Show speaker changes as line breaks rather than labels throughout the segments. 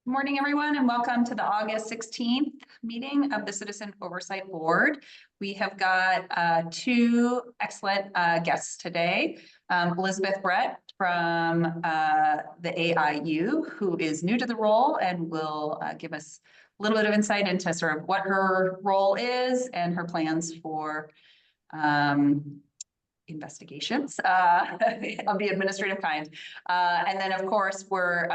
Good morning, everyone, and welcome to the August 16th meeting of the Citizen Oversight Board. We have got two excellent guests today. Elizabeth Brett from the AIU, who is new to the role and will give us a little bit of insight into sort of what her role is and her plans for investigations of the administrative kind. And then, of course, we're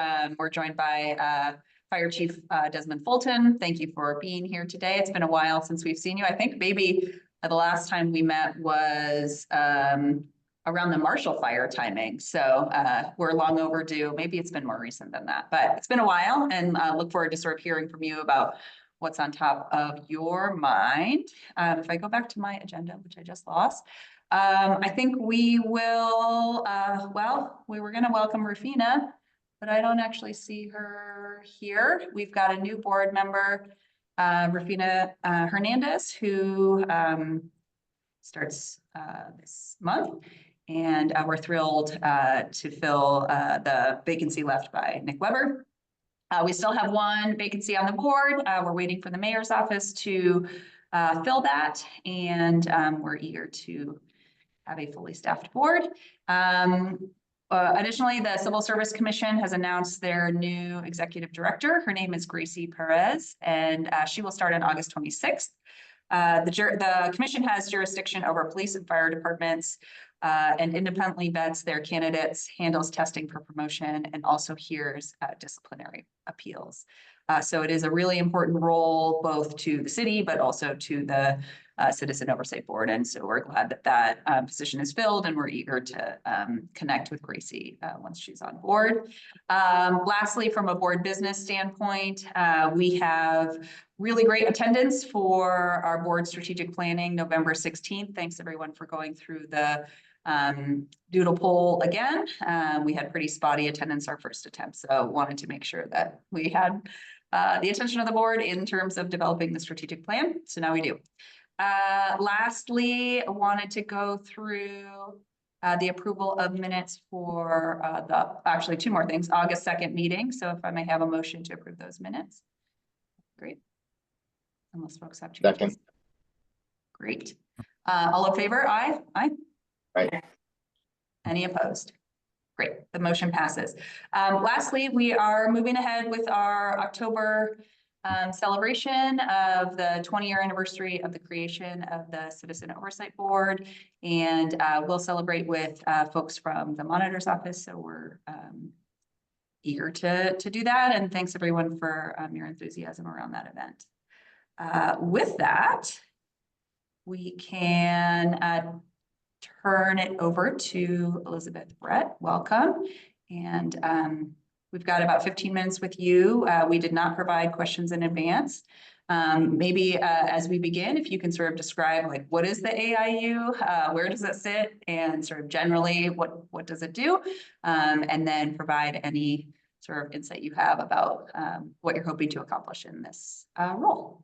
joined by Fire Chief Desmond Fulton. Thank you for being here today. It's been a while since we've seen you. I think maybe the last time we met was around the Marshall Fire timing. So we're long overdue. Maybe it's been more recent than that, but it's been a while, and look forward to sort of hearing from you about what's on top of your mind. If I go back to my agenda, which I just lost, I think we will, well, we were going to welcome Rufina, but I don't actually see her here. We've got a new board member, Rufina Hernandez, who starts this month. And we're thrilled to fill the vacancy left by Nick Weber. We still have one vacancy on the board. We're waiting for the mayor's office to fill that, and we're eager to have a fully staffed board. Additionally, the Civil Service Commission has announced their new executive director. Her name is Gracie Perez, and she will start on August 26th. The commission has jurisdiction over police and fire departments and independently vets their candidates, handles testing for promotion, and also hears disciplinary appeals. So it is a really important role both to the city, but also to the Citizen Oversight Board. And so we're glad that that position is filled, and we're eager to connect with Gracie once she's on board. Lastly, from a board business standpoint, we have really great attendance for our board strategic planning November 16th. Thanks everyone for going through the doodle poll again. We had pretty spotty attendance our first attempt, so wanted to make sure that we had the attention of the board in terms of developing the strategic plan. So now we do. Lastly, I wanted to go through the approval of minutes for actually two more things, August 2nd meeting. So if I may have a motion to approve those minutes. Great. Unless folks have changes.
Second.
Great. All in favor? Aye. Aye.
Right.
Any opposed? Great. The motion passes. Lastly, we are moving ahead with our October celebration of the 20-year anniversary of the creation of the Citizen Oversight Board, and we'll celebrate with folks from the monitor's office. So we're eager to do that, and thanks everyone for your enthusiasm around that event. With that, we can turn it over to Elizabeth Brett. Welcome. And we've got about 15 minutes with you. We did not provide questions in advance. Maybe as we begin, if you can sort of describe like what is the AIU, where does it sit, and sort of generally what does it do, and then provide any sort of insight you have about what you're hoping to accomplish in this role.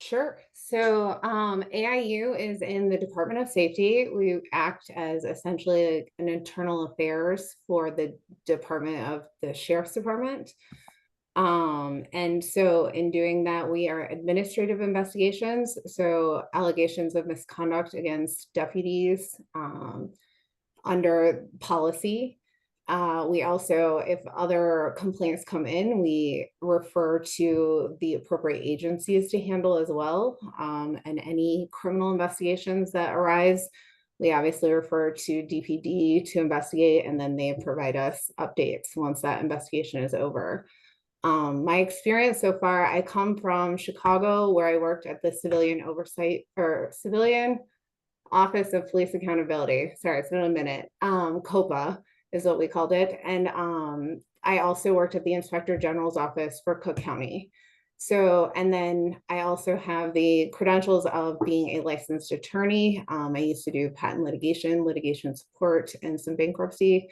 Sure. So AIU is in the Department of Safety. We act as essentially an internal affairs for the Department of the Sheriff's Department. And so in doing that, we are administrative investigations. So allegations of misconduct against deputies under policy. We also, if other complaints come in, we refer to the appropriate agencies to handle as well. And any criminal investigations that arise, we obviously refer to DPD to investigate, and then they provide us updates once that investigation is over. My experience so far, I come from Chicago, where I worked at the Civilian Oversight or Civilian Office of Police Accountability. Sorry, it's been a minute. COPA is what we called it. And I also worked at the Inspector General's office for Cook County. So, and then I also have the credentials of being a licensed attorney. I used to do patent litigation support, and some bankruptcy.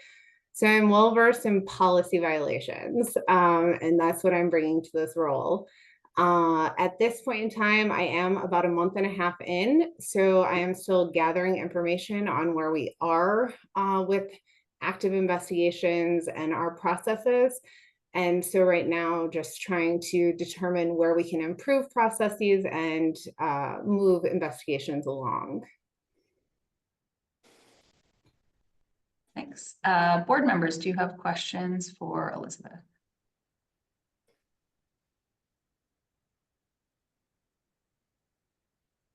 So I'm well versed in policy violations, and that's what I'm bringing to this role. At this point in time, I am about a month and a half in, so I am still gathering information on where we are with active investigations and our processes. And so right now, just trying to determine where we can improve processes and move investigations along.
Thanks. Board members, do you have questions for Elizabeth?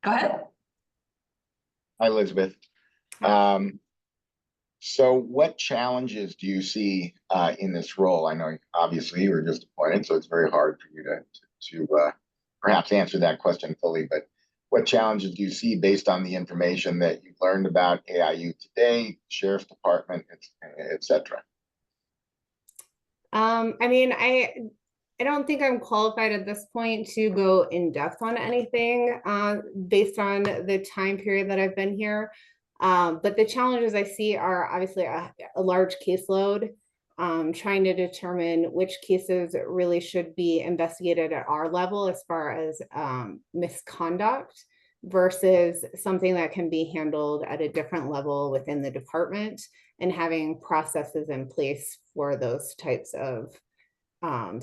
Go ahead.
Hi, Elizabeth. So what challenges do you see in this role? I know obviously you were just appointed, so it's very hard for you to perhaps answer that question fully, but what challenges do you see based on the information that you've learned about AIU today, Sheriff's Department, et cetera?
I mean, I don't think I'm qualified at this point to go in depth on anything based on the time period that I've been here. But the challenges I see are obviously a large caseload, trying to determine which cases really should be investigated at our level as far as misconduct versus something that can be handled at a different level within the department, and having processes in place for those types of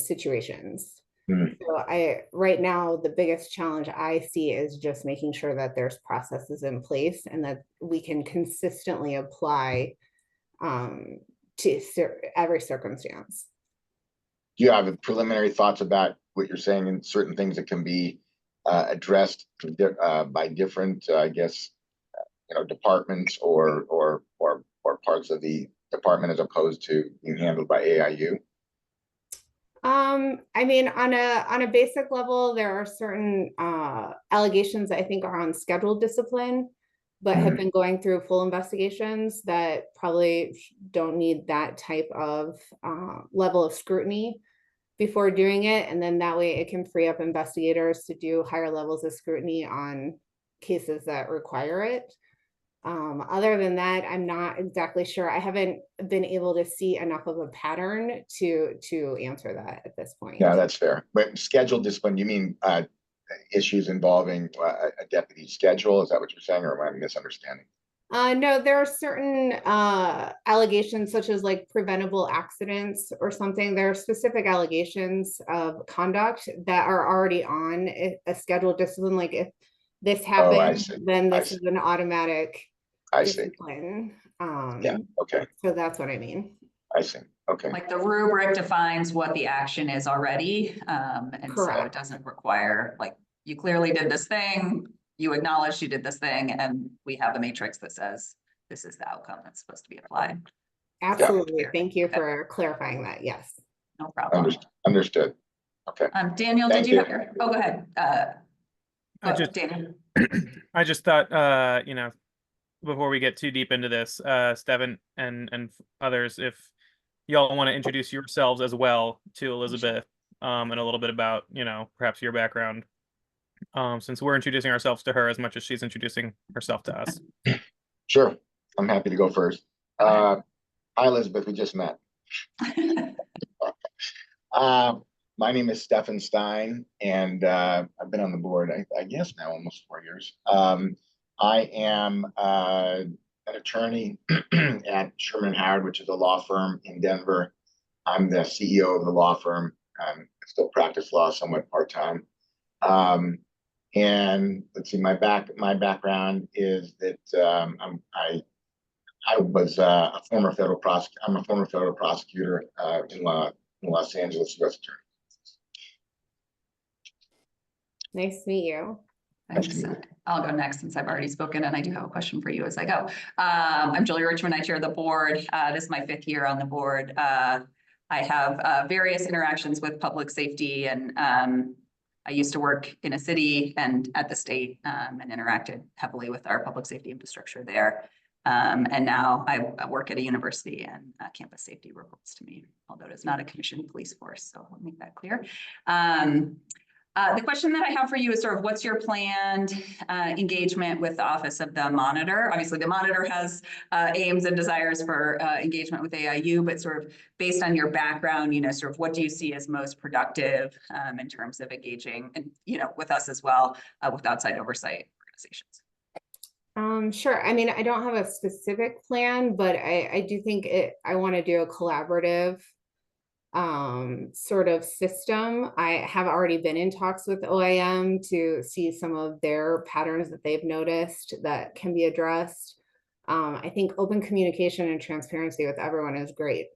situations. So right now, the biggest challenge I see is just making sure that there's processes in place and that we can consistently apply to every circumstance.
Do you have preliminary thoughts about what you're saying and certain things that can be addressed by different, I guess, departments or parts of the department as opposed to being handled by AIU?
I mean, on a basic level, there are certain allegations that I think are on scheduled discipline, but have been going through full investigations that probably don't need that type of level of scrutiny before doing it. And then that way it can free up investigators to do higher levels of scrutiny on cases that require it. Other than that, I'm not exactly sure. I haven't been able to see enough of a pattern to answer that at this point.
Yeah, that's fair. But scheduled discipline, you mean issues involving a deputy's schedule? Is that what you're saying, or am I misunderstanding?
No, there are certain allegations such as like preventable accidents or something. There are specific allegations of conduct that are already on a scheduled discipline. Like if this happens, then this is an automatic discipline.
Yeah, okay.
So that's what I mean.
I see. Okay.
Like the rubric defines what the action is already. And so it doesn't require, like, you clearly did this thing, you acknowledged you did this thing, and we have a matrix that says this is the outcome that's supposed to be applied.
Absolutely. Yeah. Thank you for clarifying that. Yes.
No problem.
Understood. Okay.
Daniel, did you have your, oh, go ahead. Daniel.
I just thought, before we get too deep into this, Steven and others, if y'all want to introduce yourselves as well to Elizabeth, and a little bit about, perhaps your background, since we're introducing ourselves to her as much as she's introducing herself to us.
Sure. I'm happy to go first. Hi, Elizabeth. We just met. My name is Stefan Stein, and I've been on the board, I guess now almost 4 years. I am an attorney at Sherman Howard, which is a law firm in Denver. I'm the CEO of the law firm. I still practice law somewhat part-time. And let's see, my background is that I was a former federal prosecutor. I'm a former federal prosecutor in Los Angeles, U.S. Attorney.
Nice to meet you.
Thanks. I'll go next since I've already spoken, and I do have a question for you as I go. I'm Julie Richmond. I chair the board. This is my 5th year on the board. I have various interactions with public safety, and I used to work in a city and at the state, and interacted heavily with our public safety infrastructure there. And now I work at a university, and campus safety reports to me, although it's not a commissioned police force. So I'll make that clear. The question that I have for you is sort of what's your planned engagement with the Office of the Monitor? Obviously, the Monitor has aims and desires for engagement with AIU, but sort of based on your background, sort of what do you see as most productive in terms of engaging and, with us as well, with outside oversight organizations?
Sure. I mean, I don't have a specific plan, but I do think I want to do a collaborative sort of system. I have already been in talks with OIM to see some of their patterns that they've noticed that can be addressed. I think open communication and transparency with everyone is great.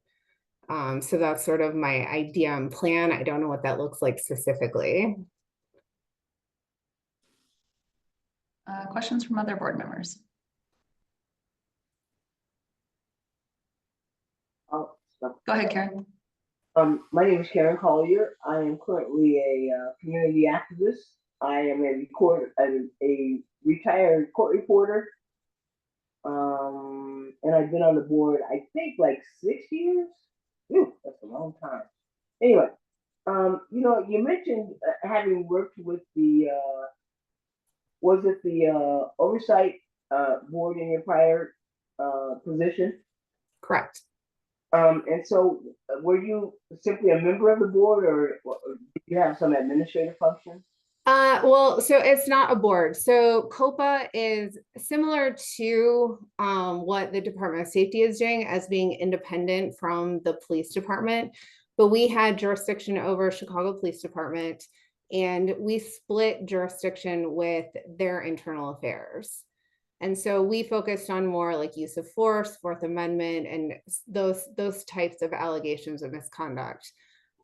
So that's sort of my idea and plan. I don't know what that looks like specifically.
Questions from other board members?
Oh,
Go ahead, Karen.
my name is Karen Collier. I am currently a community activist. I am a retired court reporter. And I've been on the board, I think, like 6 years. Ooh, that's a long time. Anyway, you mentioned having worked with the was it the oversight board in your prior position?
Correct.
And so were you simply a member of the board, or did you have some administrative function?
Well, so it's not a board. So COPA is similar to what the Department of Safety is doing as being independent from the police department. But we had jurisdiction over Chicago Police Department, and we split jurisdiction with their internal affairs. And so we focused on more like use of force, Fourth Amendment, and those types of allegations of misconduct.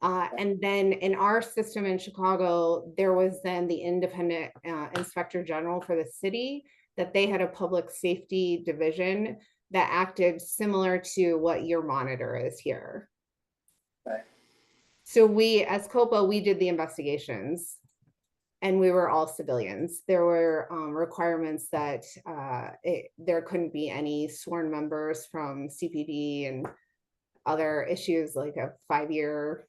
And then in our system in Chicago, there was then the independent inspector general for the city, that they had a public safety division that acted similar to what your monitor is here.
Okay.
So we, as COPA, we did the investigations, and we were all civilians. There were requirements that there couldn't be any sworn members from CPD and other issues, like a 5-year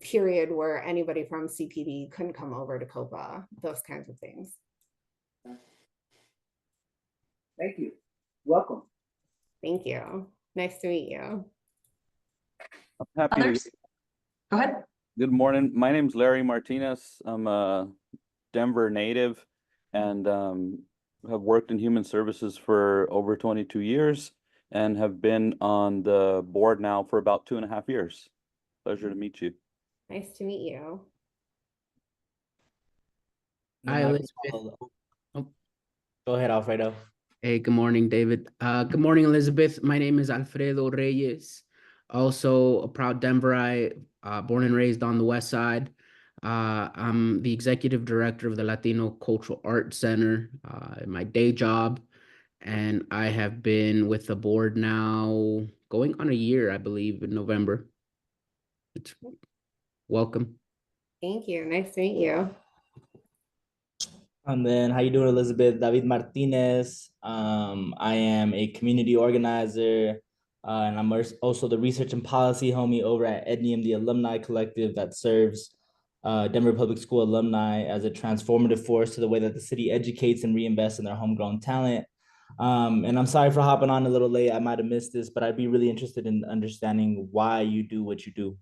period where anybody from CPD couldn't come over to COPA, those kinds of things.
Thank you. Welcome.
Thank you. Nice to meet you.
I'm happy to.
Others? Go ahead.
Good morning. My name's Larry Martinez. I'm a Denver native and have worked in human services for over 22 years and have been on the board now for about 2.5 years. Pleasure to meet you.
Nice to meet you.
Hi, Elizabeth. Oh. Go ahead, Alfredo. Hey, good morning, David. Good morning, Elizabeth. My name is Alfredo Reyes, also a proud Denverite, born and raised on the West Side. I'm the executive director of the Latino Cultural Arts Center in my day job, and I have been with the board now going on a year, I believe, in November. Welcome.
Thank you. Nice to meet you.
And then, how you doing, Elizabeth? David Martinez. I am a community organizer, and I'm also the research and policy homie over at EDNIUM, the alumni collective that serves Denver Public School alumni as a transformative force to the way that the city educates and reinvests in their homegrown talent. And I'm sorry for hopping on a little late. I might have missed this, but I'd be really interested in understanding why you do what you do.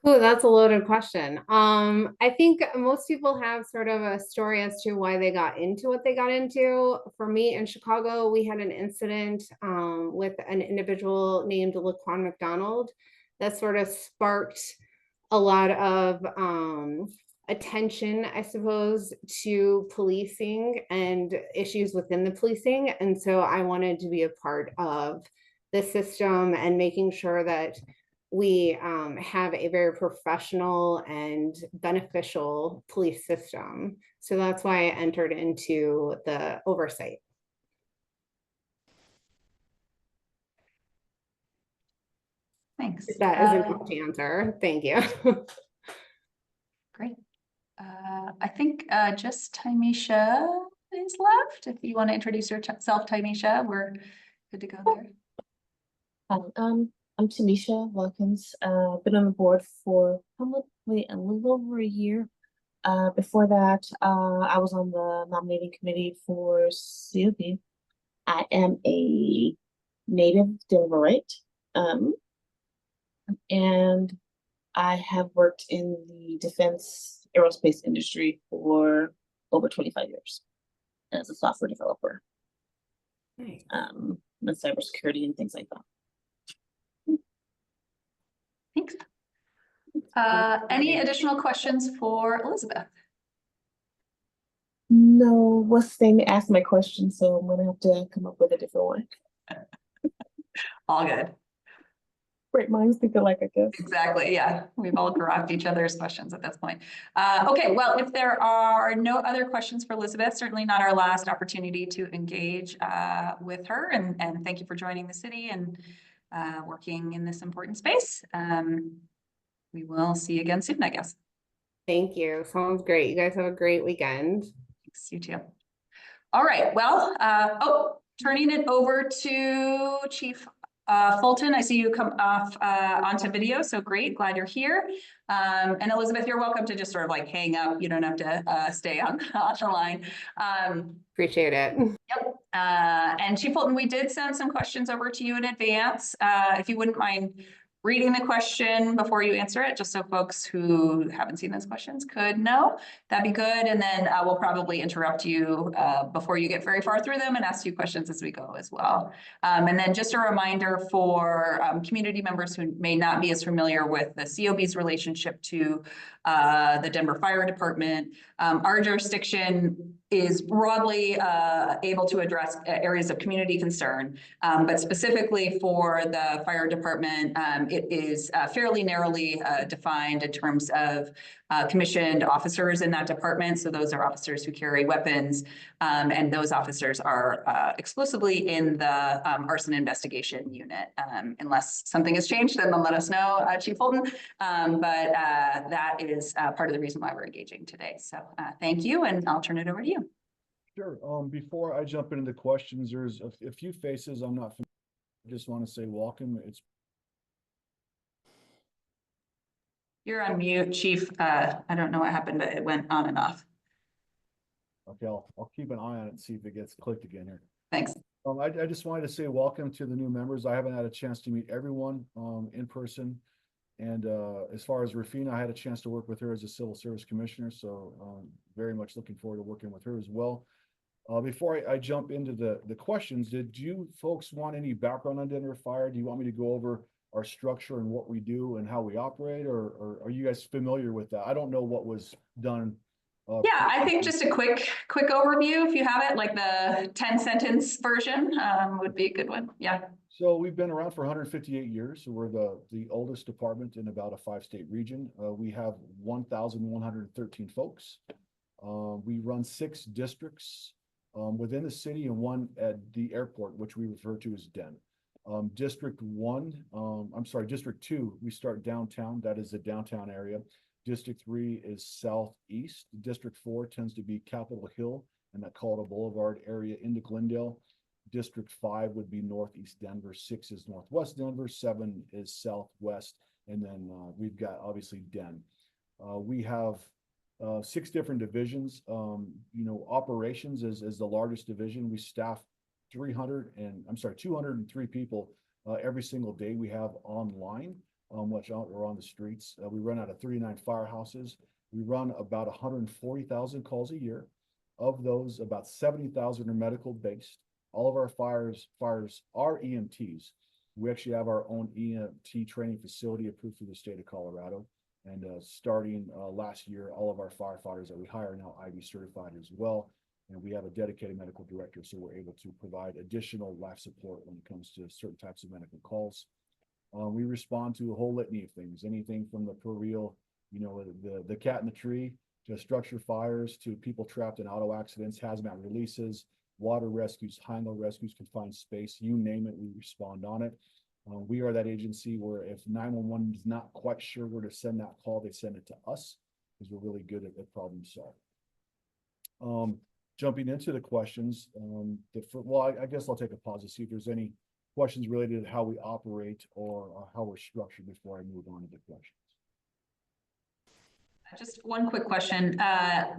Oh, that's a loaded question. I think most people have sort of a story as to why they got into what they got into. For me in Chicago, we had an incident with an individual named Laquan McDonald that sort of sparked a lot of attention, I suppose, to policing and issues within the policing. And so I wanted to be a part of the system and making sure that we have a very professional and beneficial police system. So that's why I entered into the oversight.
Thanks.
If that is enough to answer. Thank you.
Great. I think just Tymisha is left. If you want to introduce yourself, Tymisha, we're good to go there.
I'm Tamisha Watkins. Been on the board for probably a little over a year. Before that, I was on the nominating committee for COP. I am a native Denverite, and I have worked in the defense aerospace industry for over 25 years as a software developer.
Nice.
and cybersecurity and things like that.
Thanks. Any additional questions for Elizabeth?
No, what's the name asked my question, so I'm gonna have to come up with a different one.
All good.
Great minds think alike, I guess.
Exactly, yeah. We've all grabbed each other's questions at this point. Okay, well, if there are no other questions for Elizabeth, certainly not our last opportunity to engage with her. And thank you for joining the city and working in this important space. We will see you again soon, I guess.
Thank you. Sounds great. You guys have a great weekend.
Thanks, you too. All right, well, turning it over to Chief Fulton. I see you come off onto video, so great, glad you're here. And Elizabeth, you're welcome to just sort of like hang up. You don't have to stay on the line.
Appreciate it.
Yep. And Chief Fulton, we did send some questions over to you in advance. If you wouldn't mind reading the question before you answer it, just so folks who haven't seen those questions could know, that'd be good. And then we'll probably interrupt you before you get very far through them and ask you questions as we go as well. And then just a reminder for community members who may not be as familiar with the COB's relationship to the Denver Fire Department. Our jurisdiction is broadly able to address areas of community concern, but specifically for the fire department, it is fairly narrowly defined in terms of commissioned officers in that department. So those are officers who carry weapons, and those officers are exclusively in the arson investigation unit. Unless something has changed, then let us know, Chief Fulton. But that is part of the reason why we're engaging today. So thank you, and I'll turn it over to you.
Sure. Before I jump into the questions, there's a few faces I'm not familiar with. I just want to say welcome.
You're on mute, Chief. I don't know what happened, but it went on and off.
Okay, I'll keep an eye on it and see if it gets clicked again here.
Thanks.
I just wanted to say welcome to the new members. I haven't had a chance to meet everyone in person. And as far as Rafina, I had a chance to work with her as a civil service commissioner. So very much looking forward to working with her as well. Before I jump into the questions, did you folks want any background on Denver Fire? Do you want me to go over our structure and what we do and how we operate, or are you guys familiar with that? I don't know what was done.
Yeah, I think just a quick overview, if you have it, like the 10-sentence version would be a good one. Yeah.
So we've been around for 158 years. So we're the oldest department in about a 5-state region. We have 1,113 folks. We run 6 districts within the city and 1 at the airport, which we refer to as DEN. District 2, we start downtown. That is the downtown area. District 3 is southeast. District 4 tends to be Capitol Hill and that Colorado Boulevard area into Glendale. District 5 would be northeast Denver. 6 is northwest Denver. 7 is southwest. And then we've got obviously Den. We have 6 different divisions. Operations is the largest division. We staff 203 people every single day we have online, which are on the streets. We run out of 39 firehouses. We run about 140,000 calls a year. Of those, about 70,000 are medical based. All of our fires are EMTs. We actually have our own EMT training facility approved through the state of Colorado. And starting last year, all of our firefighters that we hire are now IB certified as well. And we have a dedicated medical director, so we're able to provide additional life support when it comes to certain types of medical calls. We respond to a whole litany of things, anything from the per real, the cat in the tree, to structure fires, to people trapped in auto accidents, hazmat releases, water rescues, high-low rescues, confined space, you name it, we respond on it. We are that agency where if 911 is not quite sure where to send that call, they send it to us because we're really good at problem solving. Jumping into the questions, I guess I'll take a pause to see if there's any questions related to how we operate or how we're structured before I move on to the questions.
Just one quick question.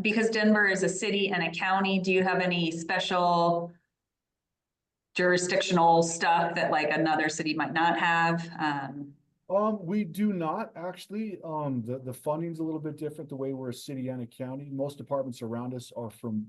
Because Denver is a city and a county, do you have any special jurisdictional stuff that like another city might not have?
We do not actually. The funding's a little bit different the way we're a city and a county. Most departments around us are from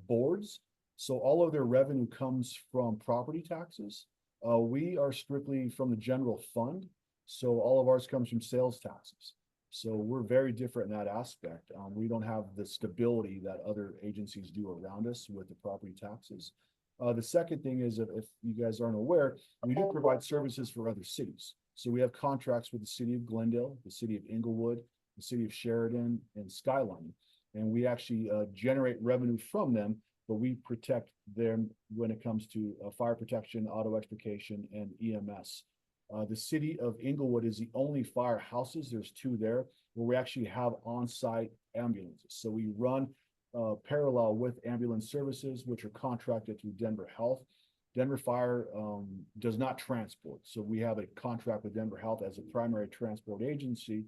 boards. So all of their revenue comes from property taxes. We are strictly from the general fund, so all of ours comes from sales taxes. So we're very different in that aspect. We don't have the stability that other agencies do around us with the property taxes. The second thing is, if you guys aren't aware, we do provide services for other cities. So we have contracts with the city of Glendale, the city of Inglewood, the city of Sheridan, and Skyline. And we actually generate revenue from them, but we protect them when it comes to fire protection, auto extrication, and EMS. The city of Inglewood is the only firehouses, there's 2 there, where we actually have on-site ambulances. So we run parallel with ambulance services, which are contracted through Denver Health. Denver Fire does not transport. So we have a contract with Denver Health as a primary transport agency.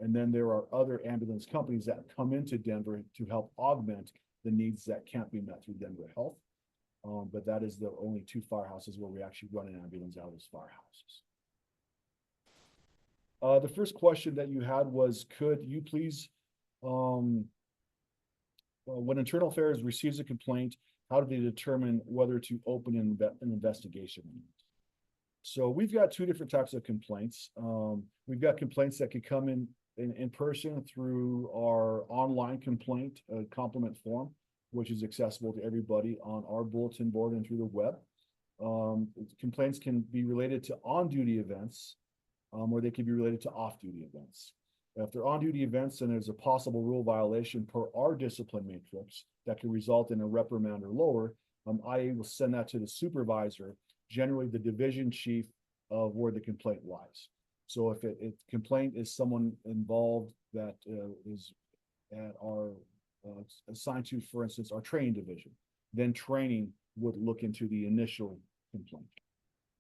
And then there are other ambulance companies that come into Denver to help augment the needs that can't be met through Denver Health. But that is the only 2 firehouses where we actually run an ambulance out of those firehouses. The first question that you had was, could you please, when Internal Affairs receives a complaint, how do they determine whether to open an investigation? So we've got 2 different types of complaints. We've got complaints that could come in person through our online complaint compliment form, which is accessible to everybody on our bulletin board and through the web. Complaints can be related to on-duty events, or they can be related to off-duty events. If they're on-duty events and there's a possible rule violation per our discipline matrix that could result in a reprimand or lower, IA will send that to the supervisor, generally the division chief of where the complaint lies. So if complaint is someone involved that is at our assigned to, for instance, our training division, then training would look into the initial complaint.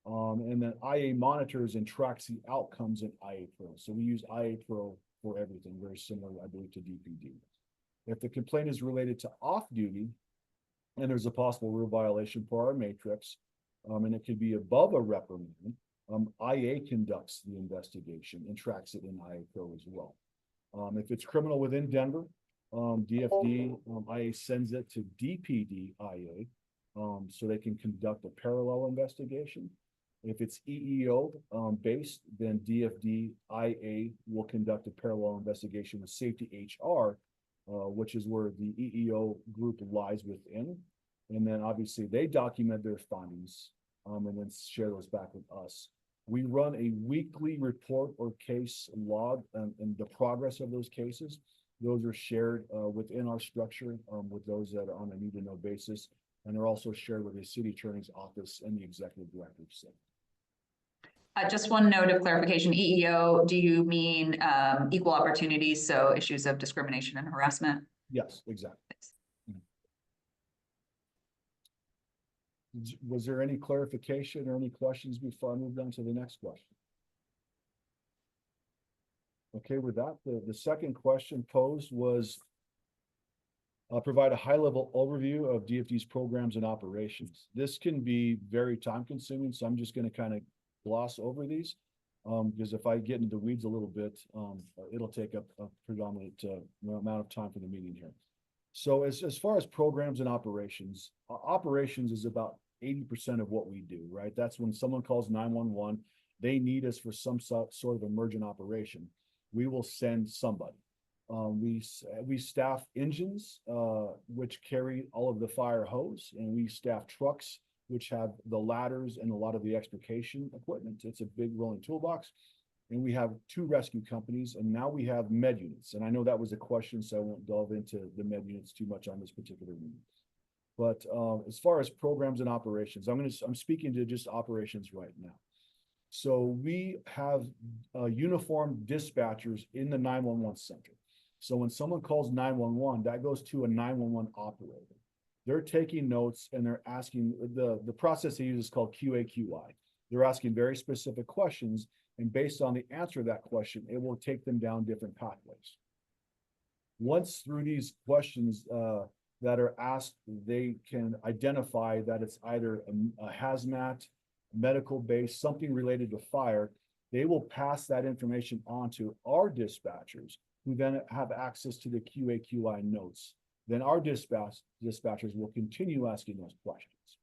And then IA monitors and tracks the outcomes in IA Pro. So we use IA Pro for everything, very similar, I believe, to DPD. If the complaint is related to off-duty, and there's a possible rule violation for our matrix, and it could be above a reprimand, IA conducts the investigation and tracks it in IA Pro as well. If it's criminal within Denver, DFD, IA sends it to DPD IA, so they can conduct a parallel investigation. If it's EEO based, then DFD IA will conduct a parallel investigation with Safety HR, which is where the EEO group lies within. And then obviously they document their findings and then share those back with us. We run a weekly report or case log and the progress of those cases. Those are shared within our structure with those that are on a need-to-know basis. And they're also shared with the city attorney's office and the executive director's.
Just one note of clarification, EEO, do you mean equal opportunities, so issues of discrimination and harassment?
Yes, exactly. Was there any clarification or any questions before I moved on to the next question? Okay, with that, the second question posed was provide a high-level overview of DFD's programs and operations. This can be very time-consuming, so I'm just going to kind of gloss over these because if I get into the weeds a little bit, it'll take up a predominant amount of time for the meeting here. So as far as programs and operations, operations is about 80% of what we do, right? That's when someone calls 911, they need us for some sort of emergent operation. We will send somebody. We staff engines, which carry all of the fire hose, and we staff trucks, which have the ladders and a lot of the extrication equipment. It's a big rolling toolbox. And we have 2 rescue companies, and now we have med units. And I know that was a question, so I won't delve into the med units too much on this particular meeting. But as far as programs and operations, I'm speaking to just operations right now. So we have uniformed dispatchers in the 911 center. So when someone calls 911, that goes to a 911 operator. They're taking notes and they're asking, the process they use is called QAQI. They're asking very specific questions, and based on the answer to that question, it will take them down different pathways. Once through these questions that are asked, they can identify that it's either a hazmat, medical base, something related to fire. They will pass that information on to our dispatchers, who then have access to the QAQI notes. Then our dispatchers will continue asking those questions.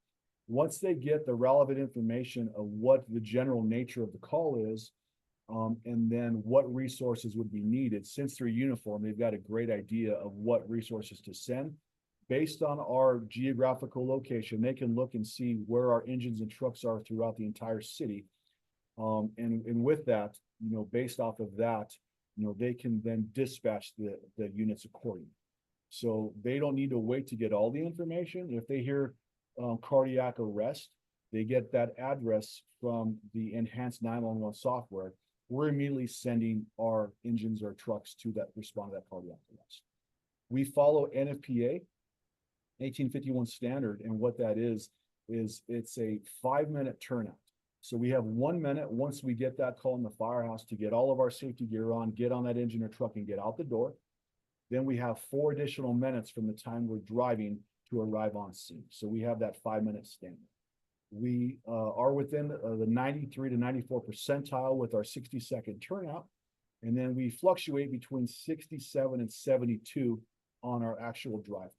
Once they get the relevant information of what the general nature of the call is, and then what resources would be needed, since they're uniform, they've got a great idea of what resources to send. Based on our geographical location, they can look and see where our engines and trucks are throughout the entire city. And with that, based off of that, they can then dispatch the units accordingly. So they don't need to wait to get all the information. If they hear cardiac arrest, they get that address from the enhanced 911 software. We're immediately sending our engines or trucks to that respond to that cardiac arrest. We follow NFPA 1851 standard, and what that is it's a 5-minute turnout. So we have 1 minute once we get that call in the firehouse to get all of our safety gear on, get on that engine or truck and get out the door. Then we have 4 additional minutes from the time we're driving to arrive on scene. So we have that 5-minute standard. We are within the 93 to 94 percentile with our 60-second turnout. And then we fluctuate between 67 and 72 on our actual drive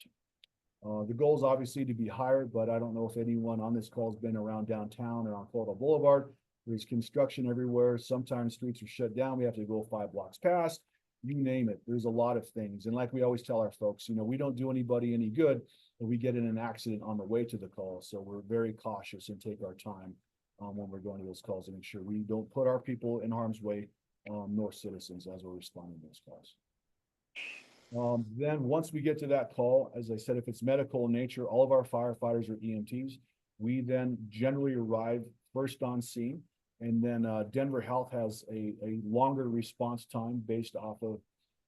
time. The goal is obviously to be higher, but I don't know if anyone on this call has been around downtown or on Florida Boulevard. There's construction everywhere. Sometimes streets are shut down. We have to go 5 blocks past. You name it. There's a lot of things. And like we always tell our folks, we don't do anybody any good if we get in an accident on the way to the call. So we're very cautious and take our time when we're going to those calls and make sure we don't put our people in harm's way, nor citizens, as we're responding to those calls. Then once we get to that call, as I said, if it's medical in nature, all of our firefighters are EMTs. We then generally arrive first on scene. And then Denver Health has a longer response time based off of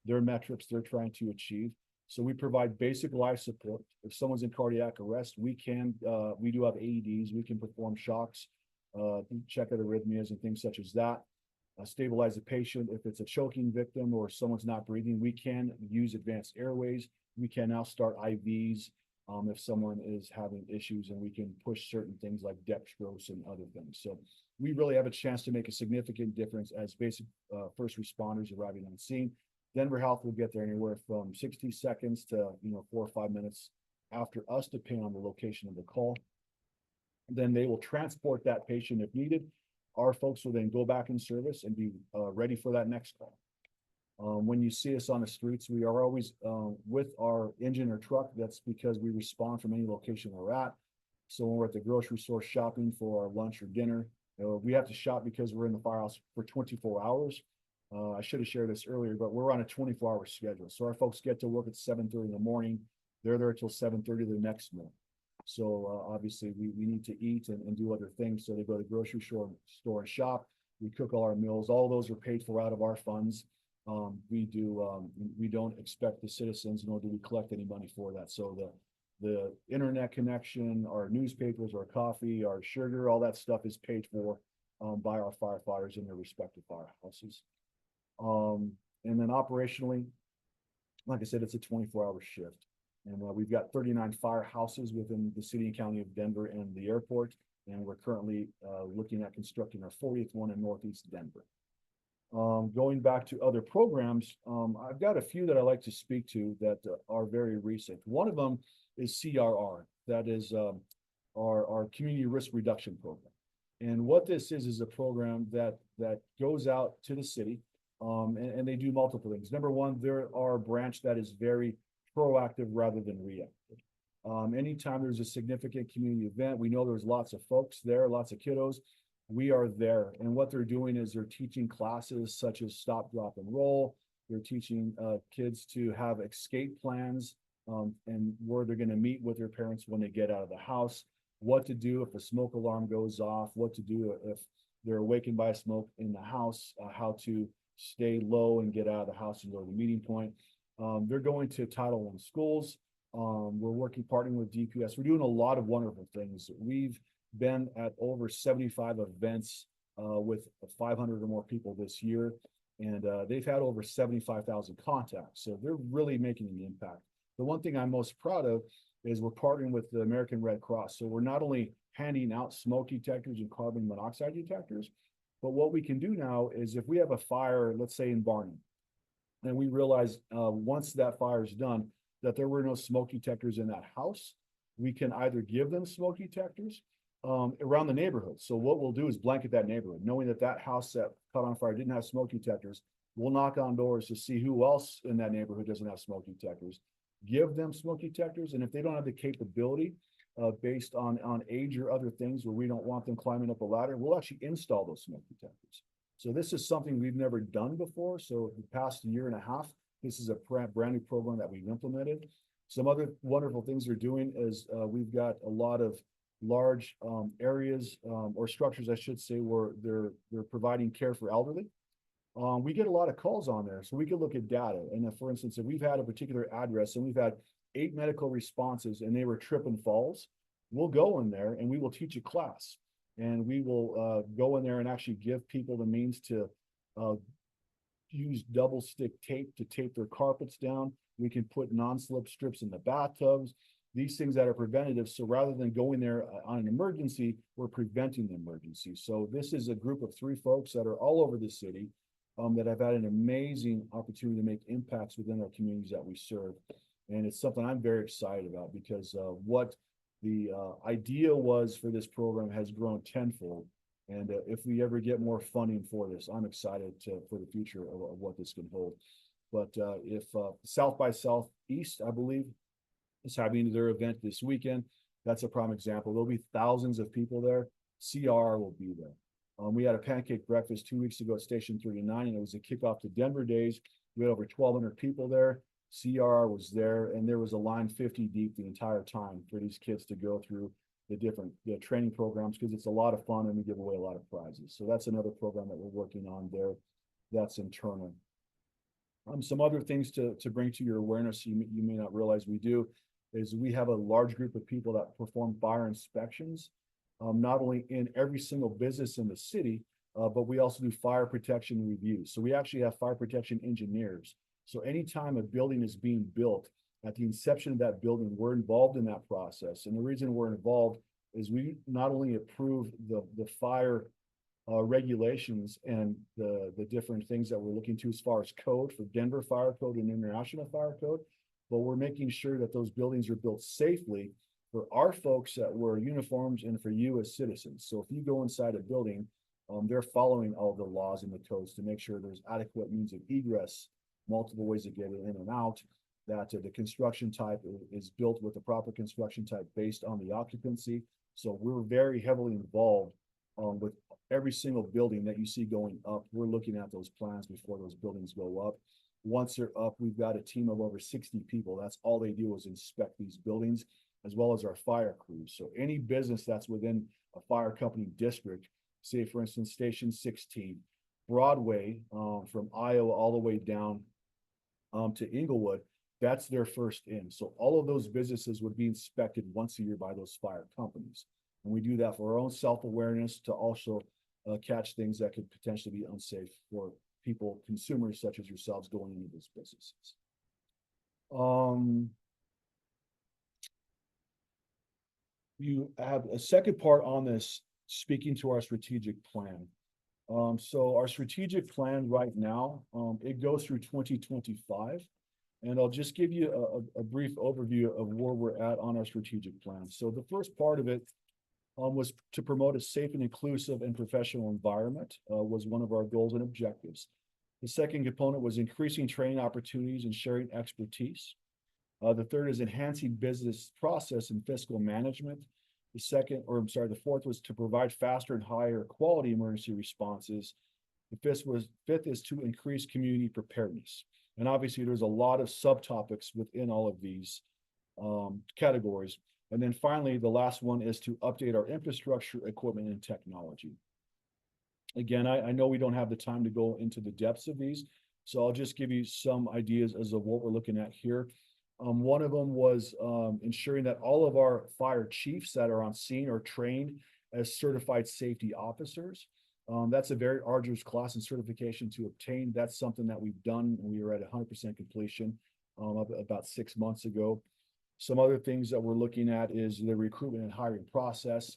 their metrics they're trying to achieve. So we provide basic life support. If someone's in cardiac arrest, we do have AEDs. We can perform shocks, check out arrhythmias and things such as that. Stabilize the patient. If it's a choking victim or someone's not breathing, we can use advanced airways. We can now start IVs if someone is having issues, and we can push certain things like dextrose and other things. So we really have a chance to make a significant difference as basic first responders arriving on scene. Denver Health will get there anywhere from 60 seconds to 4 or 5 minutes after us, depending on the location of the call. Then they will transport that patient if needed. Our folks will then go back in service and be ready for that next call. When you see us on the streets, we are always with our engine or truck. That's because we respond from any location we're at. So when we're at the grocery store shopping for our lunch or dinner, we have to shop because we're in the firehouse for 24 hours. I should have shared this earlier, but we're on a 24-hour schedule. So our folks get to work at 7:30 in the morning. They're there till 7:30 the next morning. So obviously we need to eat and do other things. So they go to the grocery store and shop. We cook all our meals. All those are paid for out of our funds. We don't expect the citizens, nor do we collect any money for that. So the internet connection, our newspapers, our coffee, our sugar, all that stuff is paid for by our firefighters in their respective firehouses. And then operationally, like I said, it's a 24-hour shift. And we've got 39 firehouses within the city and county of Denver and the airport. And we're currently looking at constructing our 40th one in Northeast Denver. Going back to other programs, I've got a few that I like to speak to that are very recent. One of them is CRR, that is our Community Risk Reduction Program. And what this is a program that goes out to the city, and they do multiple things. Number one, they're our branch that is very proactive rather than reactive. Anytime there's a significant community event, we know there's lots of folks there, lots of kiddos. We are there, and what they're doing is they're teaching classes such as stop, drop, and roll. They're teaching kids to have escape plans and where they're going to meet with their parents when they get out of the house, what to do if a smoke alarm goes off, what to do if they're awakened by smoke in the house, how to stay low and get out of the house and go to the meeting point. They're going to Title I schools. We're partnering with DPS. We're doing a lot of wonderful things. We've been at over 75 events with 500 or more people this year, and they've had over 75,000 contacts. So they're really making an impact. The one thing I'm most proud of is we're partnering with the American Red Cross. So we're not only handing out smoke detectors and carbon monoxide detectors, but what we can do now is if we have a fire, let's say in Barnum, and we realize once that fire is done that there were no smoke detectors in that house, we can either give them smoke detectors, around the neighborhood. So what we'll do is blanket that neighborhood, knowing that that house that caught on fire didn't have smoke detectors. We'll knock on doors to see who else in that neighborhood doesn't have smoke detectors, give them smoke detectors. And if they don't have the capability, based on age or other things where we don't want them climbing up a ladder, we'll actually install those smoke detectors. So this is something we've never done before. So the past year and a half, this is a brand new program that we've implemented. Some other wonderful things they're doing is we've got a lot of large areas or structures, I should say, where they're providing care for elderly. We get a lot of calls on there, so we can look at data. And if, for instance, if we've had a particular address and we've had 8 medical responses and they were trip and falls, we'll go in there and we will teach a class. And we will go in there and actually give people the means to use double stick tape to tape their carpets down. We can put non-slip strips in the bathtubs, these things that are preventative. So rather than going there on an emergency, we're preventing the emergency. So this is a group of 3 folks that are all over the city that have had an amazing opportunity to make impacts within our communities that we serve. And it's something I'm very excited about because what the idea was for this program has grown tenfold. And if we ever get more funding for this, I'm excited for the future of what this can hold. But if South by Southeast, I believe, is having their event this weekend, that's a prime example. There'll be thousands of people there. CR will be there. We had a pancake breakfast 2 weeks ago at Station 39, and it was a kickoff to Denver Days. We had over 1,200 people there. CR was there, and there was a line 50 deep the entire time for these kids to go through the different training programs because it's a lot of fun and we give away a lot of prizes. So that's another program that we're working on there. That's internal. Some other things to bring to your awareness you may not realize we do is we have a large group of people that perform fire inspections, not only in every single business in the city, but we also do fire protection reviews. So we actually have fire protection engineers. So anytime a building is being built, at the inception of that building, we're involved in that process. And the reason we're involved is we not only approve the fire regulations and the different things that we're looking to as far as code for Denver Fire Code and International Fire Code, but we're making sure that those buildings are built safely for our folks that wear uniforms and for you as citizens. So if you go inside a building, they're following all the laws and the codes to make sure there's adequate means of egress, multiple ways to get in and out, that the construction type is built with the proper construction type based on the occupancy. So we're very heavily involved with every single building that you see going up. We're looking at those plans before those buildings go up. Once they're up, we've got a team of over 60 people. That's all they do is inspect these buildings, as well as our fire crews. So any business that's within a fire company district, say for instance, Station 16, Broadway, from Iowa all the way down to Inglewood, that's their first in. So all of those businesses would be inspected once a year by those fire companies. And we do that for our own self-awareness to also catch things that could potentially be unsafe for people, consumers such as yourselves going into those businesses. You have a second part on this, speaking to our strategic plan. So our strategic plan right now, it goes through 2025. And I'll just give you a brief overview of where we're at on our strategic plan. So the first part of it was to promote a safe and inclusive and professional environment, was one of our goals and objectives. The second component was increasing training opportunities and sharing expertise. The third is enhancing business process and fiscal management. The fourth was to provide faster and higher quality emergency responses. The fifth is to increase community preparedness. And obviously there's a lot of subtopics within all of these categories. And then finally, the last one is to update our infrastructure, equipment, and technology. Again, I know we don't have the time to go into the depths of these, so I'll just give you some ideas as of what we're looking at here. One of them was ensuring that all of our fire chiefs that are on scene are trained as certified safety officers. That's a very arduous class and certification to obtain. That's something that we've done, and we were at 100% completion about 6 months ago. Some other things that we're looking at is the recruitment and hiring process.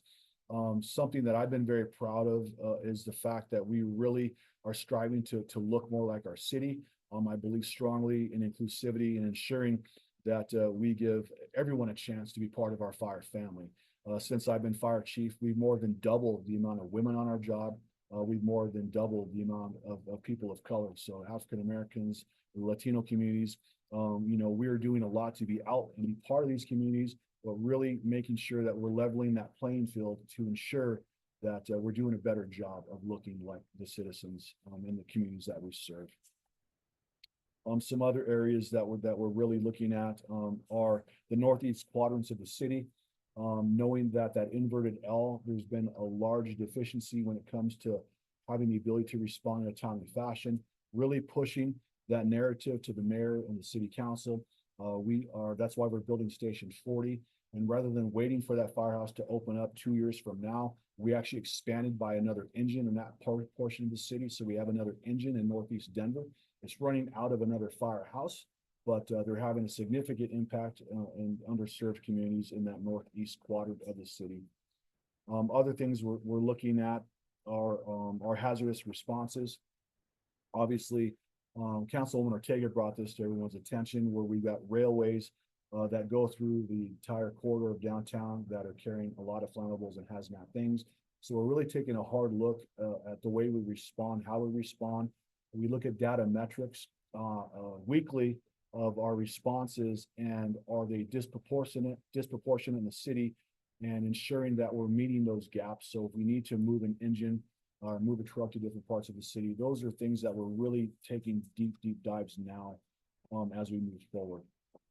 Something that I've been very proud of is the fact that we really are striving to look more like our city. I believe strongly in inclusivity and ensuring that we give everyone a chance to be part of our fire family. Since I've been fire chief, we've more than doubled the amount of women on our job. We've more than doubled the amount of people of color. So African Americans, the Latino communities, we're doing a lot to be out and be part of these communities, but really making sure that we're leveling that playing field to ensure that we're doing a better job of looking like the citizens in the communities that we serve. Some other areas that we're really looking at are the northeast quadrants of the city. Knowing that inverted L, there's been a large deficiency when it comes to having the ability to respond in a timely fashion, really pushing that narrative to the mayor and the city council. That's why we're building Station 40. And rather than waiting for that firehouse to open up 2 years from now, we actually expanded by another engine in that portion of the city. So we have another engine in Northeast Denver. It's running out of another firehouse, but they're having a significant impact in underserved communities in that northeast quadrant of the city. Other things we're looking at are hazardous responses. Obviously, Councilwoman Ortega brought this to everyone's attention, where we've got railways that go through the entire corridor of downtown that are carrying a lot of flammables and hazmat things. So we're really taking a hard look at the way we respond, how we respond. We look at data metrics weekly of our responses, and are they disproportionate in the city, and ensuring that we're meeting those gaps. So if we need to move an engine or move a truck to different parts of the city, those are things that we're really taking deep dives now as we move forward.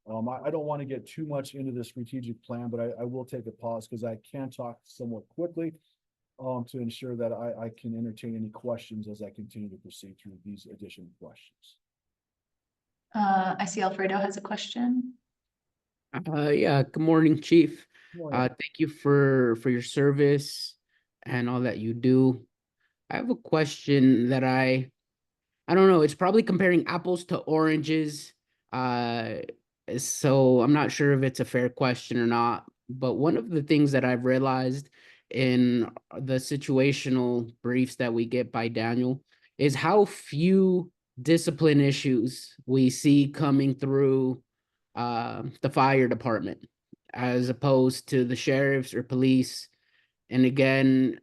I don't want to get too much into the strategic plan, but I will take a pause because I can talk somewhat quickly to ensure that I can entertain any questions as I continue to proceed through these additional questions.
I see Alfredo has a question.
Yeah, good morning, Chief.
Morning.
Thank you for your service and all that you do. I have a question that I don't know, it's probably comparing apples to oranges. So I'm not sure if it's a fair question or not, but one of the things that I've realized in the situational briefs that we get by Daniel is how few discipline issues we see coming through the fire department as opposed to the sheriffs or police. And again,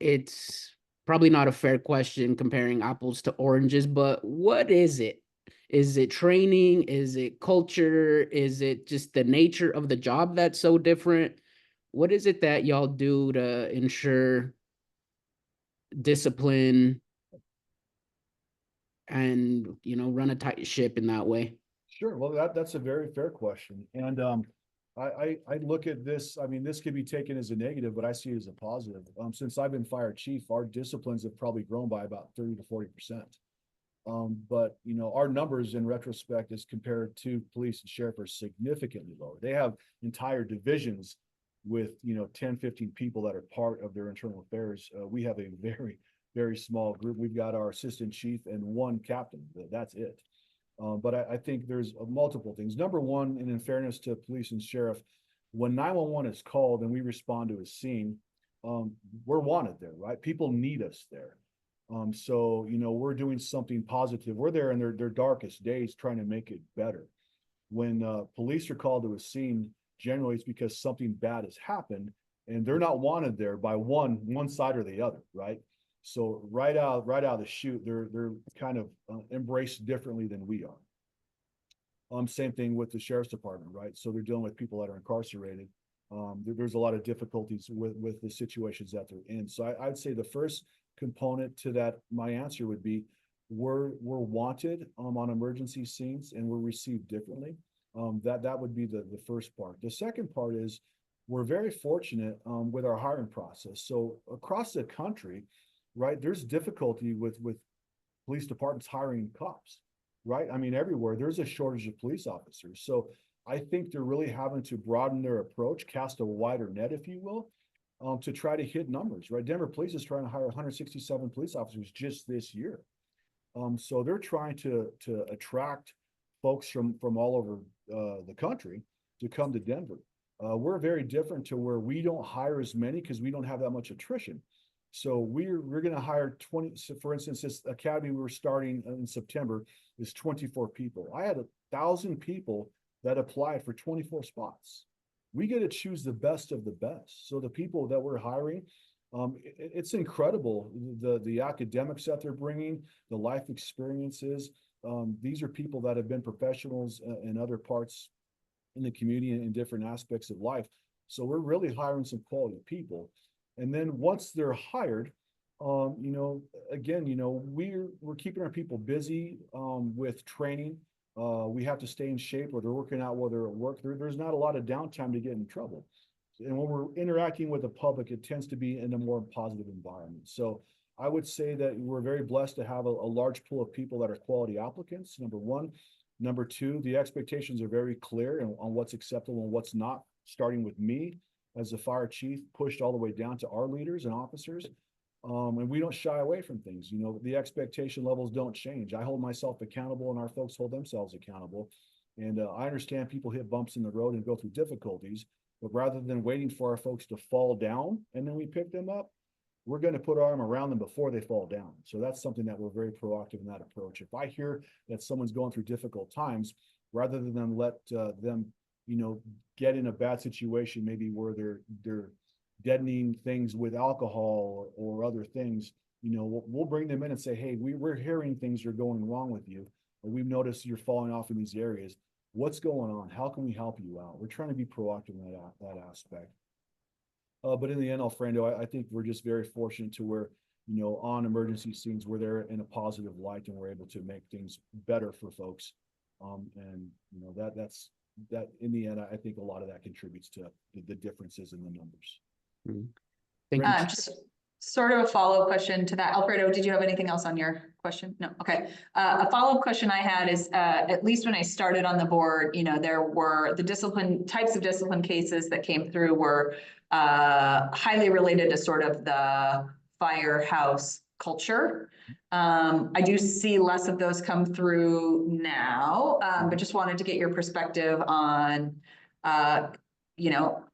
it's probably not a fair question comparing apples to oranges, but what is it? Is it training? Is it culture? Is it just the nature of the job that's so different? What is it that y'all do to ensure discipline and, run a tight ship in that way?
Sure. Well, that's a very fair question. And I look at this, I mean, this could be taken as a negative, but I see it as a positive. Since I've been fire chief, our disciplines have probably grown by about 30 to 40%. But our numbers in retrospect as compared to police and sheriff are significantly lower. They have entire divisions with 10, 15 people that are part of their internal affairs. We have a very, very small group. We've got our assistant chief and one captain. That's it. But I think there's multiple things. Number one, and in fairness to police and sheriff, when 911 is called and we respond to a scene, we're wanted there, right? People need us there. So we're doing something positive. We're there in their darkest days trying to make it better. When police are called to a scene, generally it's because something bad has happened and they're not wanted there by one side or the other, right? So right out of the chute, they're kind of embraced differently than we are. Same thing with the sheriff's department, right? So they're dealing with people that are incarcerated. There's a lot of difficulties with the situations that they're in. So I'd say the first component to that, my answer would be we're wanted on emergency scenes and we're received differently. That would be the first part. The second part is we're very fortunate with our hiring process. So across the country, right, there's difficulty with police departments hiring cops, right? I mean, everywhere there's a shortage of police officers. So I think they're really having to broaden their approach, cast a wider net, if you will, to try to hit numbers, right? Denver Police is trying to hire 167 police officers just this year. So they're trying to attract folks from all over the country to come to Denver. We're very different to where we don't hire as many because we don't have that much attrition. So we're going to hire 20. So for instance, this academy we're starting in September is 24 people. I had 1,000 people that applied for 24 spots. we get to choose the best of the best. So the people that we're hiring, it's incredible, the academics that they're bringing, the life experiences. These are people that have been professionals in other parts in the community and in different aspects of life. So we're really hiring some quality people. And then once they're hired, you know, again, you know, we're keeping our people busy with training. We have to stay in shape, or they're working out while they're at work. There's not a lot of downtime to get in trouble. And when we're interacting with the public, it tends to be in a more positive environment. So I would say that we're very blessed to have a large pool of people that are quality applicants, number one. Number two, the expectations are very clear on what's acceptable and what's not, starting with me as the fire chief, pushed all the way down to our leaders and officers. And we don't shy away from things. You know, the expectation levels don't change. I hold myself accountable and our folks hold themselves accountable. And I understand people hit bumps in the road and go through difficulties, but rather than waiting for our folks to fall down and then we pick them up, we're going to put our arm around them before they fall down. So that's something that we're very proactive in that approach. If I hear that someone's going through difficult times, rather than let them, you know, get in a bad situation, maybe where they're deadening things with alcohol or other things, you know, we'll bring them in and say, hey, we're hearing things are going wrong with you, or we've noticed you're falling off in these areas. What's going on? How can we help you out? We're trying to be proactive in that aspect. But in the end, Alfredo, I think we're just very fortunate to where, you know, on emergency scenes, we're there in a positive light and we're able to make things better for folks. And, you know, that's in the end, I think a lot of that contributes to the differences in the numbers.
Thank you.
Just sort of a follow-up question to that. Alfredo, did you have anything else on your question? No. Okay. A follow-up question I had is, at least when I started on the board, you know, there were the types of discipline cases that came through were highly related to sort of the firehouse culture. I do see less of those come through now, but just wanted to get your perspective on, you know,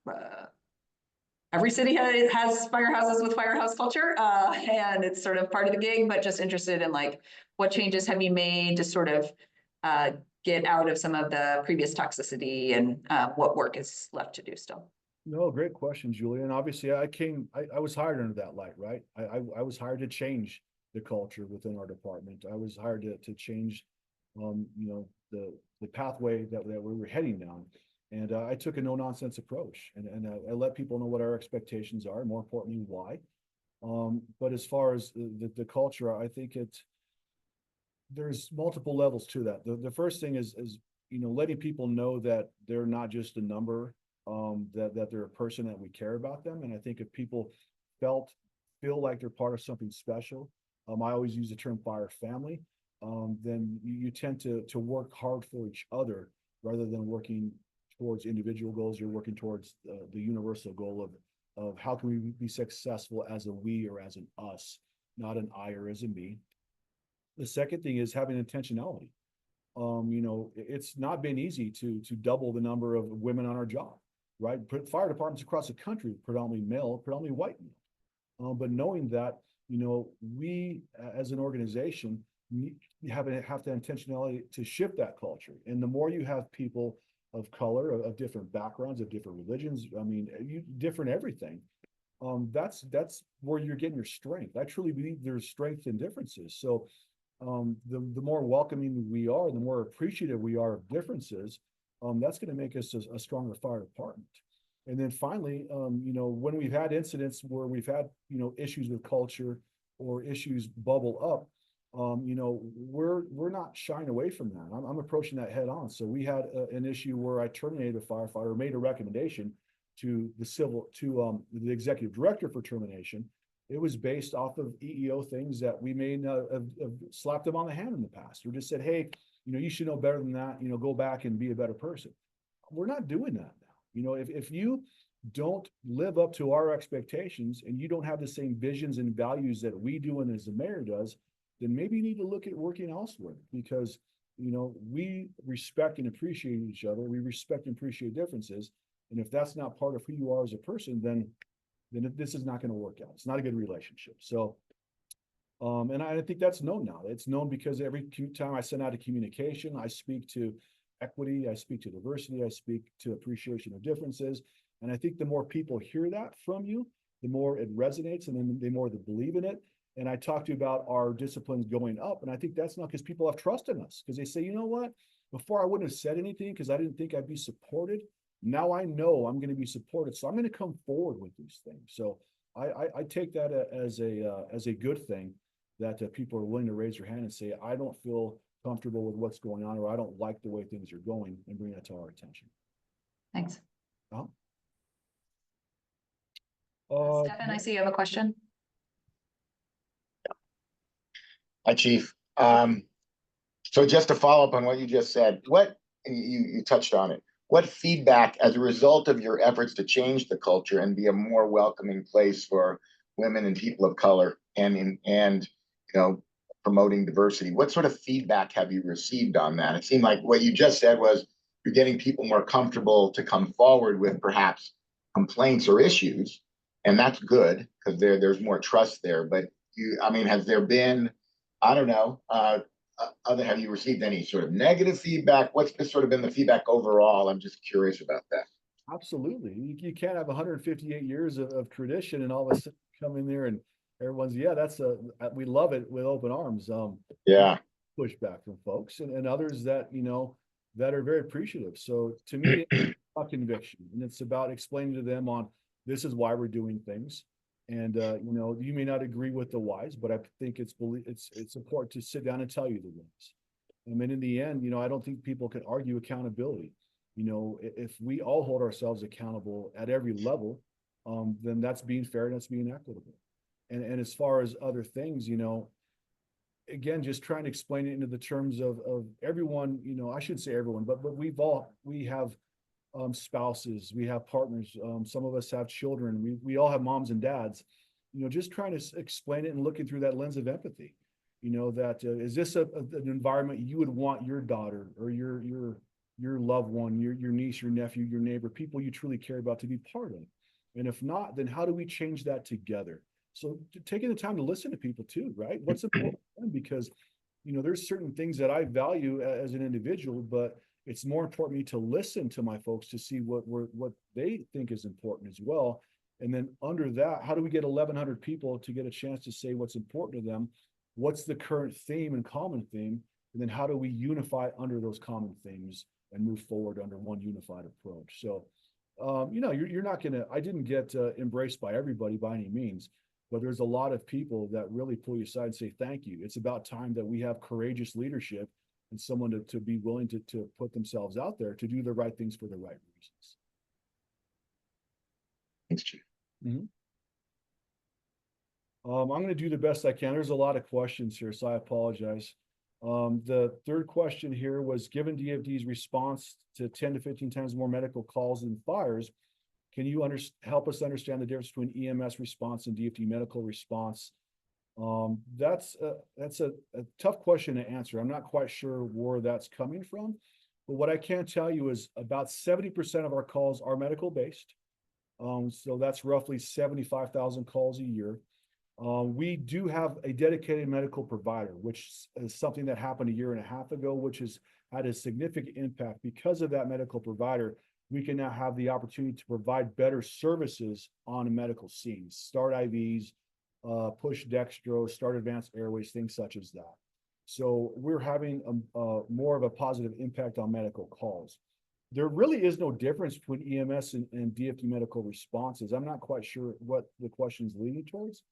every city has firehouses with firehouse culture, and it's sort of part of the gig, but just interested in like, what changes have you made to sort of get out of some of the previous toxicity, and what work is left to do still?
No, great question, Julia. And obviously I was hired under that light, right? I was hired to change the culture within our department. I was hired to change, you know, the pathway that we were heading down. And I took a no nonsense approach, and I let people know what our expectations are, and more importantly, why. But as far as the culture, I think there's multiple levels to that. The first thing is, you know, letting people know that they're not just a number, that they're a person, that we care about them. And I think if people feel like they're part of something special, I always use the term fire family, then you tend to work hard for each other rather than working towards individual goals. You're working towards the universal goal of how can we be successful as a we or as an us, not an I or as a me. The second thing is having intentionality. You know, it's not been easy to double the number of women on our job, right? Fire departments across the country, predominantly male, predominantly white male. But knowing that, you know, we as an organization have the intentionality to shift that culture. And the more you have people of color, of different backgrounds, of different religions, I mean, different everything, that's where you're getting your strength. I truly believe there's strength in differences. So the more welcoming we are, the more appreciative we are of differences, that's going to make us a stronger fire department. And then finally, you know, when we've had incidents where we've had, you know, issues with culture or issues bubble up, you know, we're not shying away from that. I'm approaching that head on. So we had an issue where I terminated a firefighter, made a recommendation to the executive director for termination. It was based off of EEO things that we may have slapped them on the hand in the past, or just said, hey, you know, you should know better than that, you know, go back and be a better person. We're not doing that now. You know, if you don't live up to our expectations and you don't have the same visions and values that we do and as the mayor does, then maybe you need to look at working elsewhere, because, you know, we respect and appreciate each other. We respect and appreciate differences. And if that's not part of who you are as a person, then this is not going to work out. It's not a good relationship. So, and I think that's known now. It's known because every time I send out a communication, I speak to equity, I speak to diversity, I speak to appreciation of differences. And I think the more people hear that from you, the more it resonates, and then the more they believe in it. And I talked to you about our disciplines going up. And I think that's not because people have trust in us, because they say, you know what, before I wouldn't have said anything because I didn't think I'd be supported. Now I know I'm going to be supported. So I'm going to come forward with these things. So I take that as a good thing, that people are willing to raise their hand and say, I don't feel comfortable with what's going on, or I don't like the way things are going, and bring that to our attention.
Thanks.
Uh,
Stefan, I see you have a question.
Hi, Chief. So just to follow up on what you just said, you touched on it. What feedback, as a result of your efforts to change the culture and be a more welcoming place for women and people of color, and promoting diversity, what sort of feedback have you received on that? It seemed like what you just said was you're getting people more comfortable to come forward with perhaps complaints or issues, and that's good because there's more trust there. But has there been, I don't know, have you received any sort of negative feedback? What's sort of been the feedback overall? I'm just curious about that.
Absolutely. You can't have 158 years of tradition and all of a sudden come in there and everyone's, we love it with open arms.
Yeah.
Pushback from folks and others that, that are very appreciative. So to me, it's a conviction, and it's about explaining to them on, this is why we're doing things. And, you may not agree with the whys, but I think it's important to sit down and tell you the whys. I mean, in the end, I don't think people can argue accountability. If we all hold ourselves accountable at every level, then that's being fair and that's being equitable. And as far as other things, again, just trying to explain it into the terms of everyone, I shouldn't say everyone, but we have spouses, we have partners, some of us have children, we all have moms and dads, just trying to explain it and looking through that lens of empathy, that is this an environment you would want your daughter or your loved one, your niece, your nephew, your neighbor, people you truly care about to be part of? And if not, then how do we change that together? So taking the time to listen to people too, right? What's important to them? Because, there's certain things that I value as an individual, but it's more important to me to listen to my folks to see what they think is important as well. And then under that, how do we get 1,100 people to get a chance to say what's important to them? What's the current theme and common theme? And then how do we unify under those common themes and move forward under one unified approach? So, you're not gonna, I didn't get embraced by everybody by any means, but there's a lot of people that really pull you aside and say, thank you. It's about time that we have courageous leadership and someone to be willing to put themselves out there to do the right things for the right reasons.
Thanks, Chief.
I'm going to do the best I can. There's a lot of questions here, so I apologize. The third question here was, given DFD's response to 10 to 15 times more medical calls than fires, can you help us understand the difference between EMS response and DFD medical response? That's a tough question to answer. I'm not quite sure where that's coming from, but what I can tell you is about 70% of our calls are medical based. So that's roughly 75,000 calls a year. We do have a dedicated medical provider, which is something that happened 1.5 years ago, which has had a significant impact. Because of that medical provider, we can now have the opportunity to provide better services on a medical scene, start IVs, push dextrose, start advanced airways, things such as that. So we're having more of a positive impact on medical calls. There really is no difference between EMS and DFD medical responses. I'm not quite sure what the question is leading towards.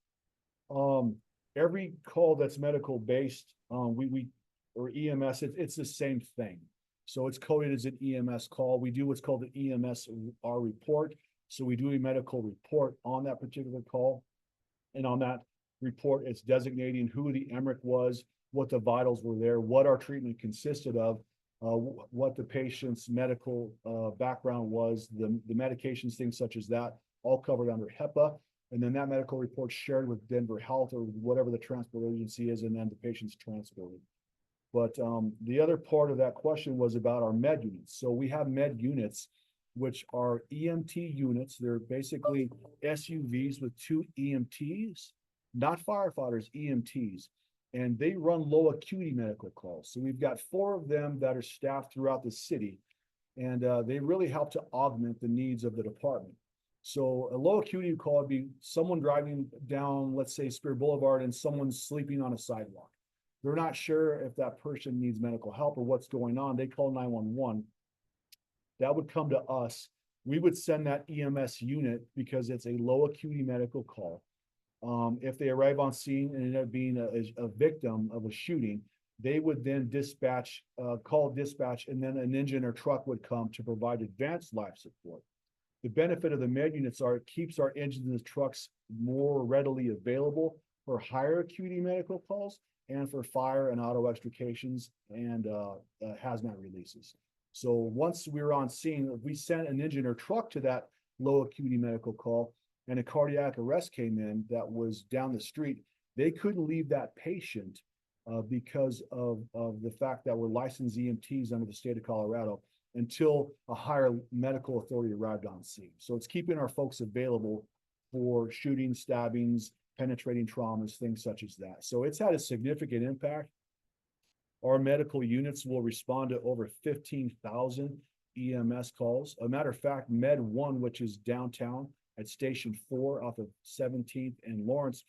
Every call that's medical based, or EMS, it's the same thing. So it's coded as an EMS call. We do what's called an EMSR report. So we do a medical report on that particular call. And on that report, it's designating who the EMRIC was, what the vitals were there, what our treatment consisted of, what the patient's medical background was, the medications, things such as that, all covered under HEPA. And then that medical report shared with Denver Health or whatever the transport agency is, and then the patient's transported. But the other part of that question was about our med units. So we have med units, which are EMT units. They're basically SUVs with 2 EMTs, not firefighters, EMTs. and they run low acuity medical calls. So we've got 4 of them that are staffed throughout the city, and they really help to augment the needs of the department. So a low acuity call would be someone driving down, let's say, Spear Boulevard, and someone's sleeping on a sidewalk. They're not sure if that person needs medical help or what's going on. They call 911. That would come to us. We would send that EMS unit because it's a low acuity medical call. If they arrive on scene and end up being a victim of a shooting, they would then call dispatch, and then an engine or truck would come to provide advanced life support. The benefit of the med units are it keeps our engines and trucks more readily available for higher acuity medical calls and for fire and auto extrications and hazmat releases. So once we were on scene, if we sent an engine or truck to that low acuity medical call and a cardiac arrest came in that was down the street, they couldn't leave that patient because of the fact that we're licensed EMTs under the state of Colorado until a higher medical authority arrived on scene. So it's keeping our folks available for shootings, stabbings, penetrating traumas, things such as that. So it's had a significant impact. Our medical units will respond to over 15,000 EMS calls. A matter of fact, Med 1, which is downtown at Station 4 off of 17th and Lawrence,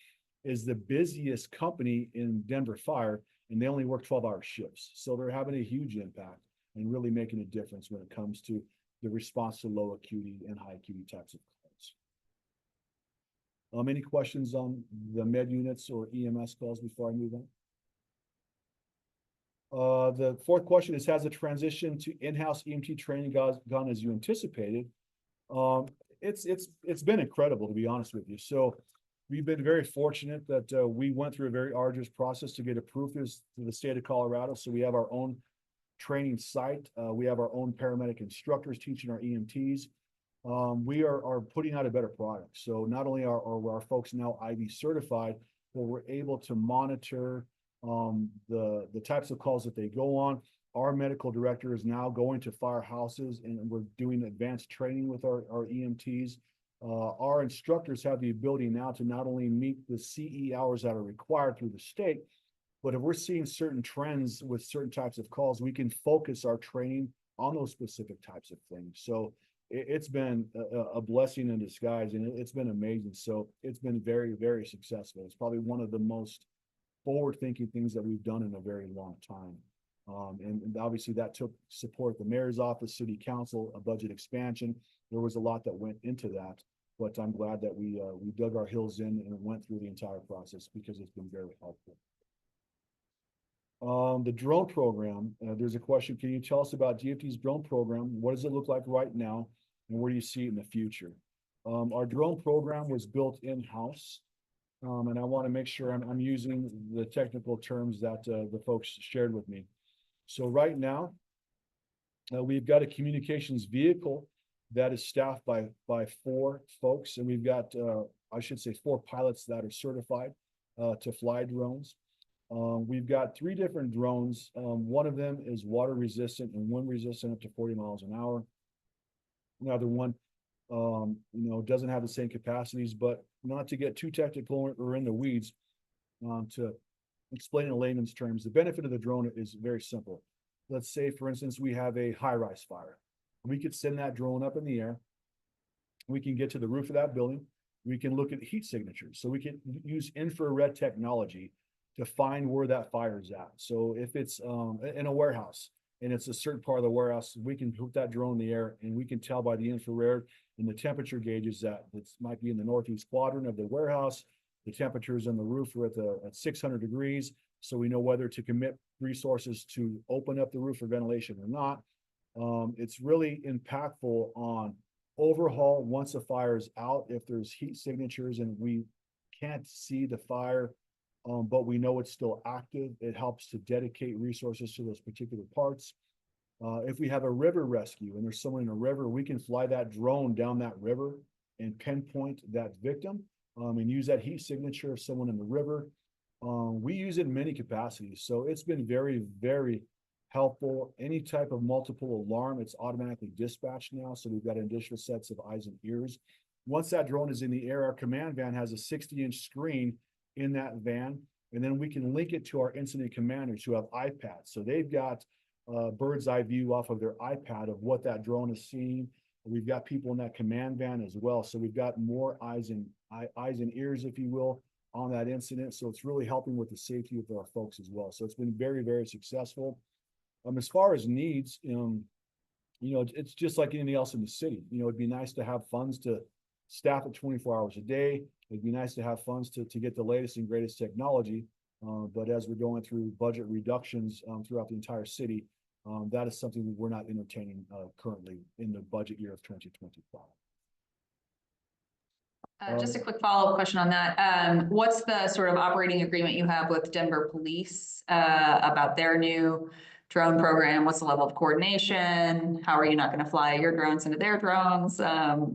is the busiest company in Denver Fire, and they only work 12-hour shifts. So they're having a huge impact and really making a difference when it comes to the response to low acuity and high acuity types of calls. Any questions on the med units or EMS calls before I move on? The 4th question is, has the transition to in-house EMT training gone as you anticipated? It's been incredible, to be honest with you. So we've been very fortunate that we went through a very arduous process to get approved through the state of Colorado. So we have our own training site. We have our own paramedic instructors teaching our EMTs. We are putting out a better product. So not only are our folks now IV certified, but we're able to monitor the types of calls that they go on. Our medical director is now going to firehouses, and we're doing advanced training with our EMTs. Our instructors have the ability now to not only meet the CE hours that are required through the state, but if we're seeing certain trends with certain types of calls, we can focus our training on those specific types of things. So it's been a blessing in disguise, and it's been amazing. So it's been very, very successful. It's probably one of the most forward-thinking things that we've done in a very long time. And obviously that took support at the mayor's office, city council, a budget expansion. There was a lot that went into that, but I'm glad that we dug our heels in and went through the entire process because it's been very helpful. The drone program, there's a question. Can you tell us about DFT's drone program? What does it look like right now, and where do you see it in the future? Our drone program was built in-house. And I want to make sure I'm using the technical terms that the folks shared with me. So right now, we've got a communications vehicle that is staffed by 4 folks, and we've got, I should say, 4 pilots that are certified to fly drones. We've got 3 different drones. One of them is water resistant and wind resistant up to 40 miles an hour. Another one, doesn't have the same capacities, but not to get too technical or in the weeds, to explain in layman's terms, the benefit of the drone is very simple. Let's say, for instance, we have a high-rise fire. We could send that drone up in the air. We can get to the roof of that building. We can look at heat signatures. So we can use infrared technology to find where that fire is at. So if it's in a warehouse and it's a certain part of the warehouse, we can put that drone in the air and we can tell by the infrared and the temperature gauges that it might be in the northeast quadrant of the warehouse. The temperatures on the roof are at 600 degrees. So we know whether to commit resources to open up the roof for ventilation or not. It's really impactful on overhaul once a fire is out. If there's heat signatures and we can't see the fire, but we know it's still active, it helps to dedicate resources to those particular parts. If we have a river rescue and there's someone in a river, we can fly that drone down that river and pinpoint that victim and use that heat signature of someone in the river. We use it in many capacities. So it's been very, very helpful. Any type of multiple alarm, it's automatically dispatched now. So we've got additional sets of eyes and ears. Once that drone is in the air, our command van has a 60-inch screen in that van, And then we can link it to our incident commanders who have iPads. So they've got bird's eye view off of their iPad of what that drone is seeing. We've got people in that command van as well. So we've got more eyes and ears, if you will, on that incident. So it's really helping with the safety of our folks as well. So it's been very, very successful. As far as needs, it's just like anything else in the city. It'd be nice to have funds to staff it 24 hours a day. It'd be nice to have funds to get the latest and greatest technology. But as we're going through budget reductions throughout the entire city, that is something that we're not entertaining currently in the budget year of 2025.
Just a quick follow-up question on that. What's the sort of operating agreement you have with Denver Police about their new drone program? What's the level of coordination? How are you not going to fly your drones into their drones?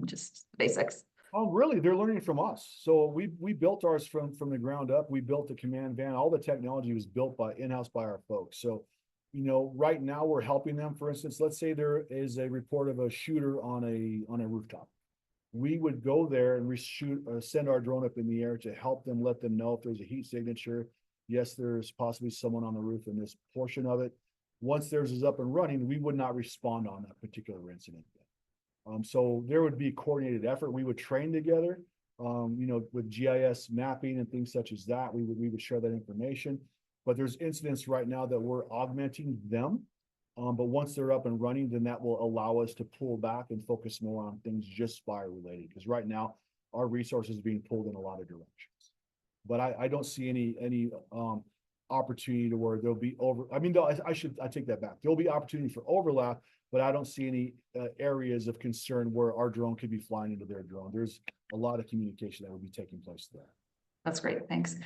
Just the basics.
Oh, really? They're learning from us. So we built ours from the ground up. We built the command van. All the technology was built in-house by our folks. So, right now we're helping them. For instance, let's say there is a report of a shooter on a rooftop. We would go there and send our drone up in the air to help them, let them know if there's a heat signature. Yes, there's possibly someone on the roof in this portion of it. Once theirs is up and running, we would not respond on that particular incident. So there would be a coordinated effort. We would train together, with GIS mapping and things such as that. We would share that information. But there's incidents right now that we're augmenting them. But once they're up and running, then that will allow us to pull back and focus more on things just fire related. Because right now our resources are being pulled in a lot of directions. But I don't see any opportunity to where there'll be I take that back. There'll be opportunity for overlap, but I don't see any areas of concern where our drone could be flying into their drone. There's a lot of communication that will be taking place there.
That's great, thanks.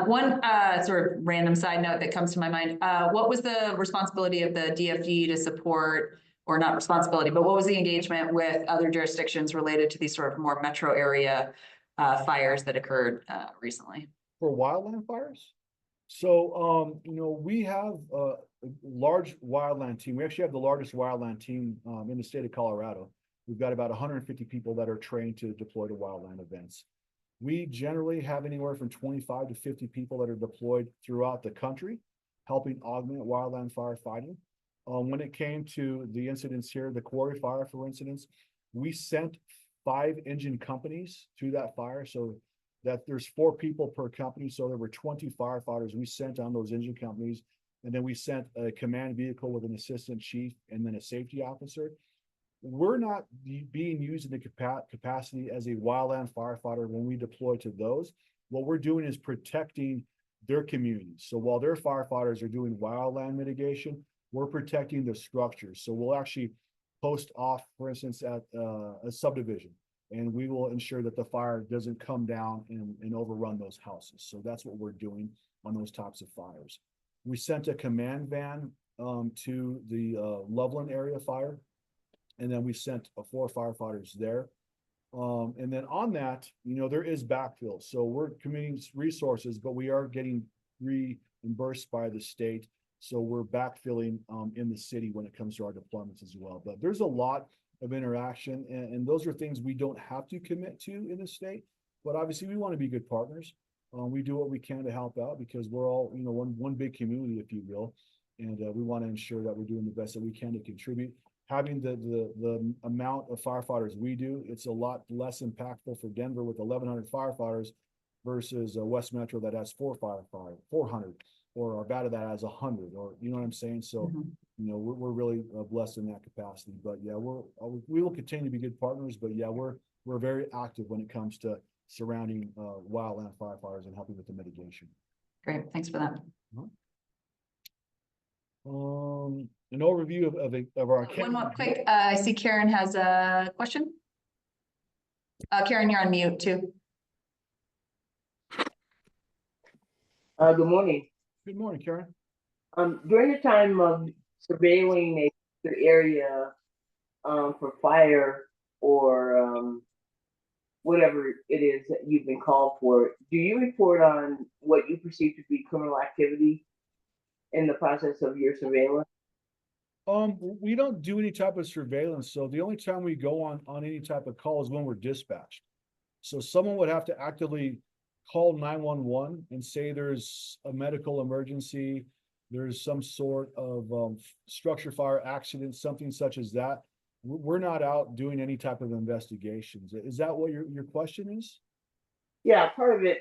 One sort of random side note that comes to my mind, what was the responsibility of the DFG to support, or not responsibility, but what was the engagement with other jurisdictions related to these sort of more metro area fires that occurred recently?
For wildland fires? So, we have a large wildland team. We actually have the largest wildland team in the state of Colorado. We've got about 150 people that are trained to deploy to wildland events. We generally have anywhere from 25 to 50 people that are deployed throughout the country, helping augment wildland firefighting. When it came to the incidents here, the quarry fire, for instance, we sent 5 engine companies to that fire. So that there's 4 people per company. So there were 20 firefighters we sent on those engine companies. And then we sent a command vehicle with an assistant chief and then a safety officer. We're not being used in the capacity as a wildland firefighter when we deploy to those. What we're doing is protecting their communities. So while their firefighters are doing wildland mitigation, we're protecting the structures. So we'll actually post off, for instance, at a subdivision, and we will ensure that the fire doesn't come down and overrun those houses. So that's what we're doing on those types of fires. We sent a command van to the Loveland area fire. And then we sent 4 firefighters there. And then on that, there is backfill. So we're committing resources, but we are getting reimbursed by the state. So we're backfilling in the city when it comes to our deployments as well. But there's a lot of interaction, and those are things we don't have to commit to in the state. But obviously we want to be good partners. We do what we can to help out because we're all, one big community, if you will. And we want to ensure that we're doing the best that we can to contribute. Having the amount of firefighters we do, it's a lot less impactful for Denver with 1,100 firefighters versus West Metro that has 400, or Arvada that has 100, or you know what I'm saying? So, we're really blessed in that capacity. But yeah, we will continue to be good partners. But yeah, we're very active when it comes to surrounding wildland firefighters and helping with the mitigation.
Great, thanks for that.
An overview of our.
One more quick, I see Karen has a question. Karen, you're on mute too.
Good morning.
Good morning, Karen.
During the time of surveilling the area for fire or whatever it is that you've been called for, do you report on what you perceive to be criminal activity in the process of your surveillance?
We don't do any type of surveillance. So the only time we go on any type of call is when we're dispatched. So someone would have to actively call 911 and say there's a medical emergency, there's some sort of structure fire accident, something such as that, we're not out doing any type of investigations. Is that what your question is?
Yeah, part of it,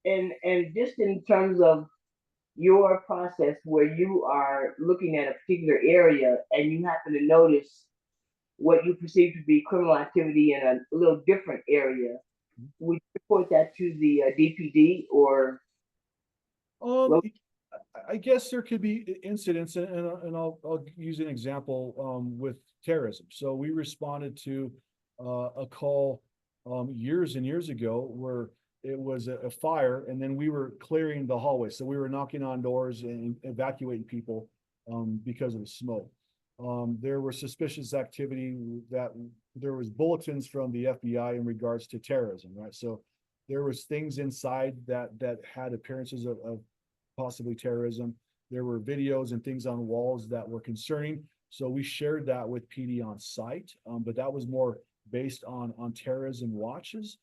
and just in terms of your process where you are looking at a particular area and you happen to notice what you perceive to be criminal activity in a little different area, would you report that to the DPD or?
I guess there could be incidents, and I'll use an example with terrorism. So we responded to a call years and years ago where it was a fire, and then we were clearing the hallway. So we were knocking on doors and evacuating people because of the smoke. There was suspicious activity that there was bulletins from the FBI in regards to terrorism, right? So there was things inside that had appearances of possibly terrorism. There were videos and things on walls that were concerning. So we shared that with PD on site, but that was more based on terrorism watches.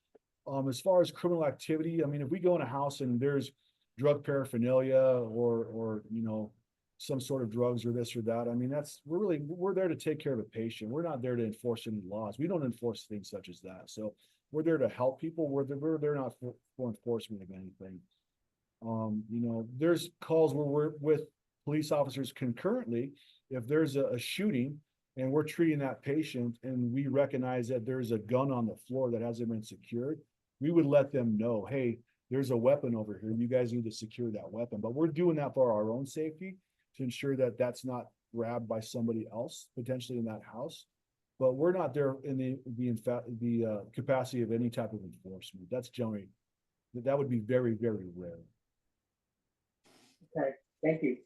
As far as criminal activity, I mean, if we go in a house and there's drug paraphernalia or you know, some sort of drugs or this or that, I mean, we're there to take care of a patient. We're not there to enforce any laws. We don't enforce things such as that. So we're there to help people. We're there not for enforcement of anything. You know, there's calls where we're with police officers concurrently. If there's a shooting and we're treating that patient and we recognize that there's a gun on the floor that hasn't been secured, we would let them know, hey, there's a weapon over here. You guys need to secure that weapon. But we're doing that for our own safety to ensure that that's not grabbed by somebody else potentially in that house. But we're not there in the capacity of any type of enforcement. That's generally, that would be very, very rare.
Okay, thank you.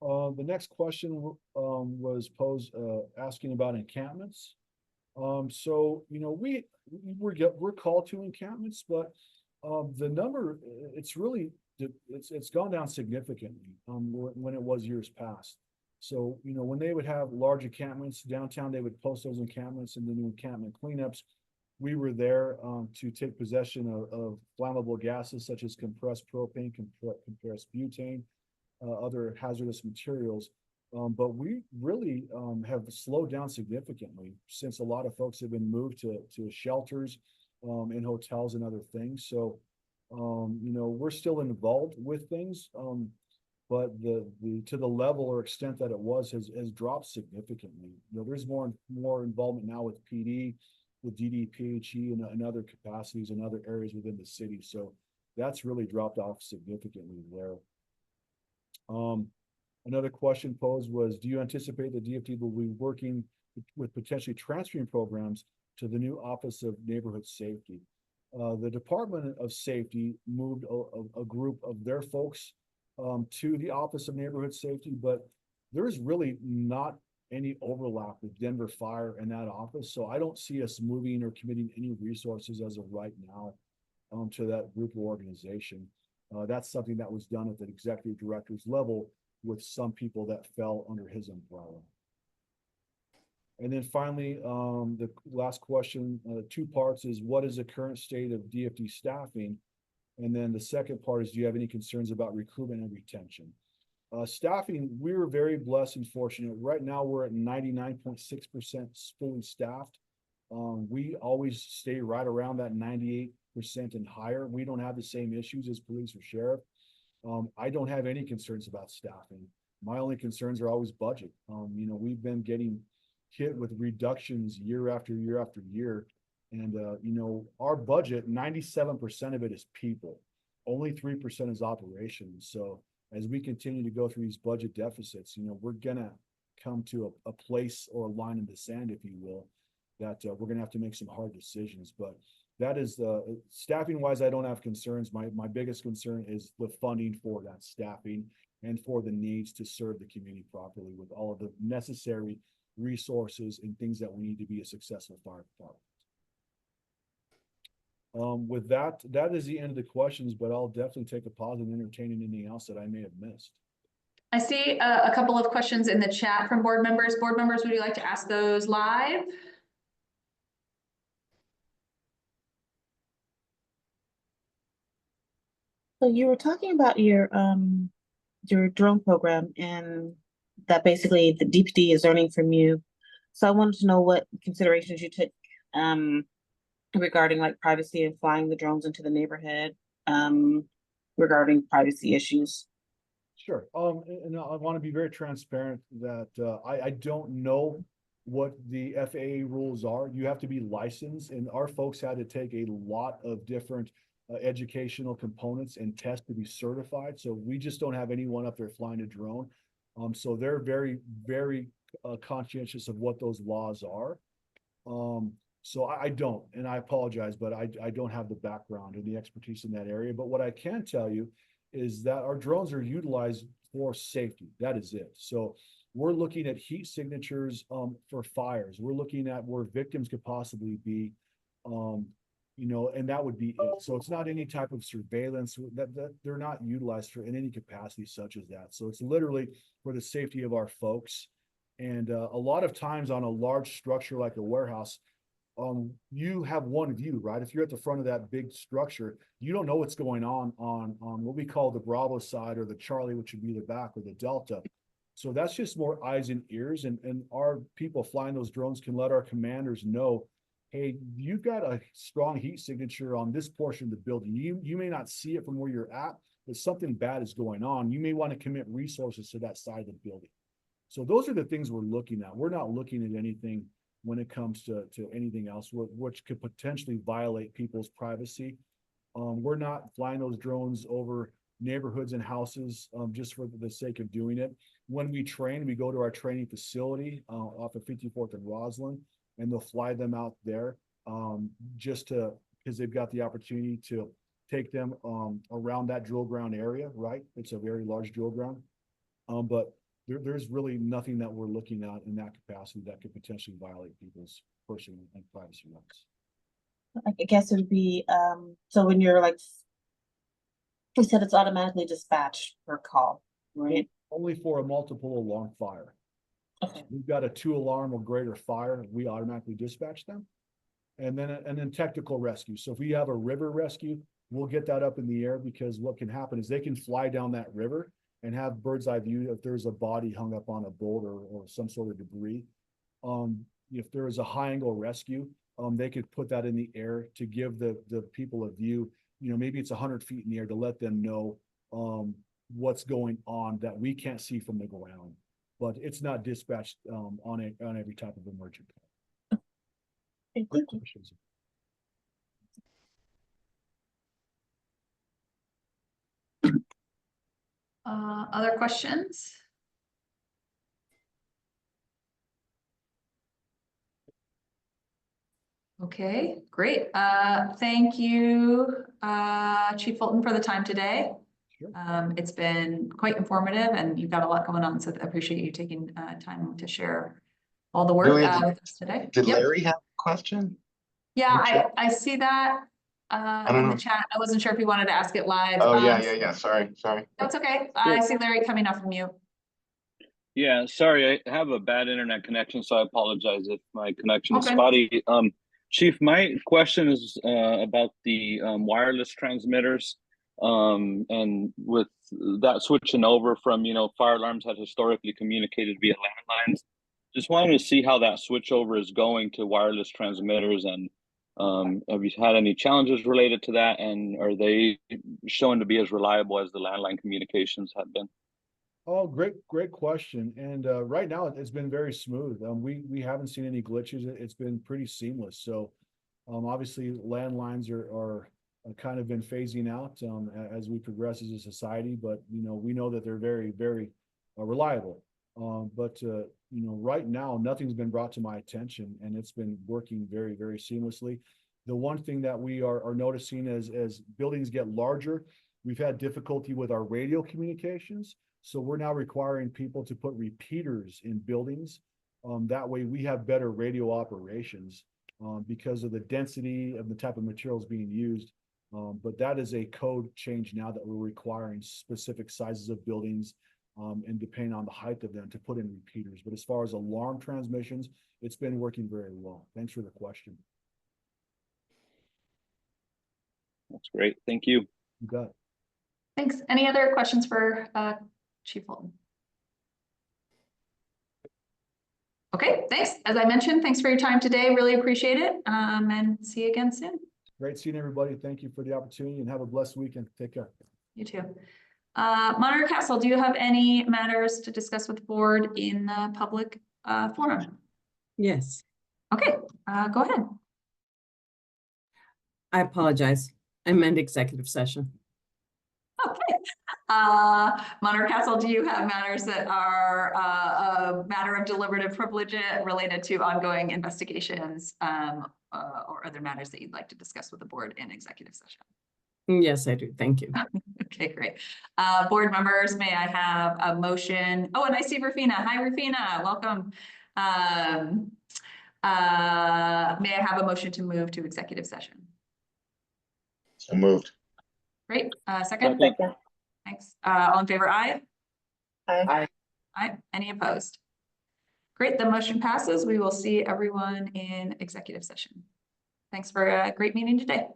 The next question was posed asking about encampments. So you know, we're called to encampments, but the number it's gone down significantly when it was years past. So you know, when they would have large encampments downtown, they would post those encampments and the new encampment cleanups. We were there to take possession of flammable gases such as compressed propane, compressed butane, other hazardous materials. But we really have slowed down significantly since a lot of folks have been moved to shelters in hotels and other things. So, you know, we're still involved with things, but to the level or extent that it was has dropped significantly. You know, there's more involvement now with PD, with DDPHE and other capacities in other areas within the city. So that's really dropped off significantly there. Another question posed was, do you anticipate the DFT will be working with potentially transferring programs to the new Office of Neighborhood Safety? The Department of Safety moved a group of their folks to the Office of Neighborhood Safety, but there is really not any overlap with Denver Fire and that office. So I don't see us moving or committing any resources as of right now to that group or organization. That's something that was done at the executive director's level with some people that fell under his umbrella. And then finally, the last question, 2 parts, is what is the current state of DFD staffing? And then the second part is, do you have any concerns about recruitment and retention? Staffing, we were very blessed and fortunate. Right now, we're at 99.6% fully staffed. We always stay right around that 98% and higher. We don't have the same issues as police or sheriff. I don't have any concerns about staffing. My only concerns are always budget. You know, we've been getting hit with reductions year after year after year. And, you know, our budget, 97% of it is people. Only 3% is operations. So as we continue to go through these budget deficits, you know, we're going to come to a place or a line in the sand, if you will, that we're going to have to make some hard decisions. But that is staffing wise, I don't have concerns. My biggest concern is the funding for that staffing and for the needs to serve the community properly with all of the necessary resources and things that we need to be a successful fire department. With that is the end of the questions, but I'll definitely take a pause and entertain anything else that I may have missed.
I see a couple of questions in the chat from board members. Board members, would you like to ask those live?
So you were talking about your drone program and that basically the DPD is learning from you. So I wanted to know what considerations you took um regarding like privacy and flying the drones into the neighborhood regarding privacy issues.
Sure. And I want to be very transparent that I don't know what the FAA rules are. You have to be licensed, and our folks had to take a lot of different educational components and tests to be certified. So we just don't have anyone up there flying a drone. So they're very, very conscientious of what those laws are. So I don't, and I apologize, but I don't have the background and the expertise in that area. But what I can tell you is that our drones are utilized for safety. That is it. So we're looking at heat signatures for fires. We're looking at where victims could possibly be, and that would be it. So it's not any type of surveillance that they're not utilized for in any capacity such as that. So it's literally for the safety of our folks. And a lot of times on a large structure like a warehouse, you have one view, right? If you're at the front of that big structure, you don't know what's going on what we call the Bravo side or the Charlie, which would be the back, or the Delta. So that's just more eyes and ears, and our people flying those drones can let our commanders know, hey, you've got a strong heat signature on this portion of the building. You may not see it from where you're at, but something bad is going on. You may want to commit resources to that side of the building. So those are the things we're looking at. We're not looking at anything when it comes to anything else, which could potentially violate people's privacy. We're not flying those drones over neighborhoods and houses just for the sake of doing it. When we train, we go to our training facility off of 54th and Roslyn, and they'll fly them out there because they've got the opportunity to take them around that drill ground area, right? It's a very large drill ground. But there's really nothing that we're looking at in that capacity that could potentially violate people's personal and privacy rights.
I guess it would be so when you're like you said it's automatically dispatched per call, right?
Only for a multiple alarm fire.
Okay.
So we've got a 2-alarm or greater fire, we automatically dispatch them. And then technical rescue. So if we have a river rescue, we'll get that up in the air, because what can happen is they can fly down that river and have bird's eye view if there's a body hung up on a boulder or some sort of debris. If there is a high angle rescue, they could put that in the air to give the people a view. Maybe it's 100 feet in the air to let them know what's going on that we can't see from the ground. But it's not dispatched on every type of emergent.
Thank you.
Other questions? Okay, great. Thank you, Chief Fulton, for the time today.
Sure.
It's been quite informative, and you've got a lot going on, so I appreciate you taking time to share all the work with us today.
Did
Yep.
Larry have a question?
Yeah, I see that in the chat. I wasn't sure if you wanted to ask it live.
Oh, yeah. Sorry.
That's okay. I see Larry coming off of mute.
Yeah, sorry, I have a bad internet connection, so I apologize if my connection is
Okay.
spotty. Chief, my question is about the wireless transmitters, and with that switching over from, fire alarms had historically communicated via landlines. Just wanted to see how that switchover is going to wireless transmitters, and have you had any challenges related to that, and are they showing to be as reliable as the landline communications have been?
Oh, great question. And right now it's been very smooth. We haven't seen any glitches. It's been pretty seamless. So obviously landlines are kind of been phasing out as we progress as a society, but we know that they're very, very reliable. But right now nothing's been brought to my attention, and it's been working very, very seamlessly. The one thing that we are noticing as buildings get larger, we've had difficulty with our radio communications. So we're now requiring people to put repeaters in buildings. That way we have better radio operations because of the density of the type of materials being used. But that is a code change now that we're requiring specific sizes of buildings and depending on the height of them to put in repeaters. But as far as alarm transmissions, it's been working very well. Thanks for the question.
That's great. Thank you.
You got it.
Thanks. Any other questions for Chief Fulton? Okay, thanks. As I mentioned, thanks for your time today. Really appreciate it. And see you again soon.
Great seeing everybody. Thank you for the opportunity and have a blessed weekend. Take care.
You too. Monitor Castle, do you have any matters to discuss with the board in the public forum?
Yes,
Okay, go ahead.
I apologize. I meant executive session.
Okay. Monitor Castle, do you have matters that are a matter of deliberative privilege related to ongoing investigations or other matters that you'd like to discuss with the board in executive session?
Yes, I do. Thank you.
Okay, great. Board members, may I have a motion? Oh, and I see Rufina. Hi, Rufina. Welcome. May I have a motion to move to executive session?
So moved.
Great. Second?
Second.
Thanks. All in favor, aye?
Aye.
Aye. Any opposed? Great, the motion passes. We will see everyone in executive session. Thanks for a great meeting today.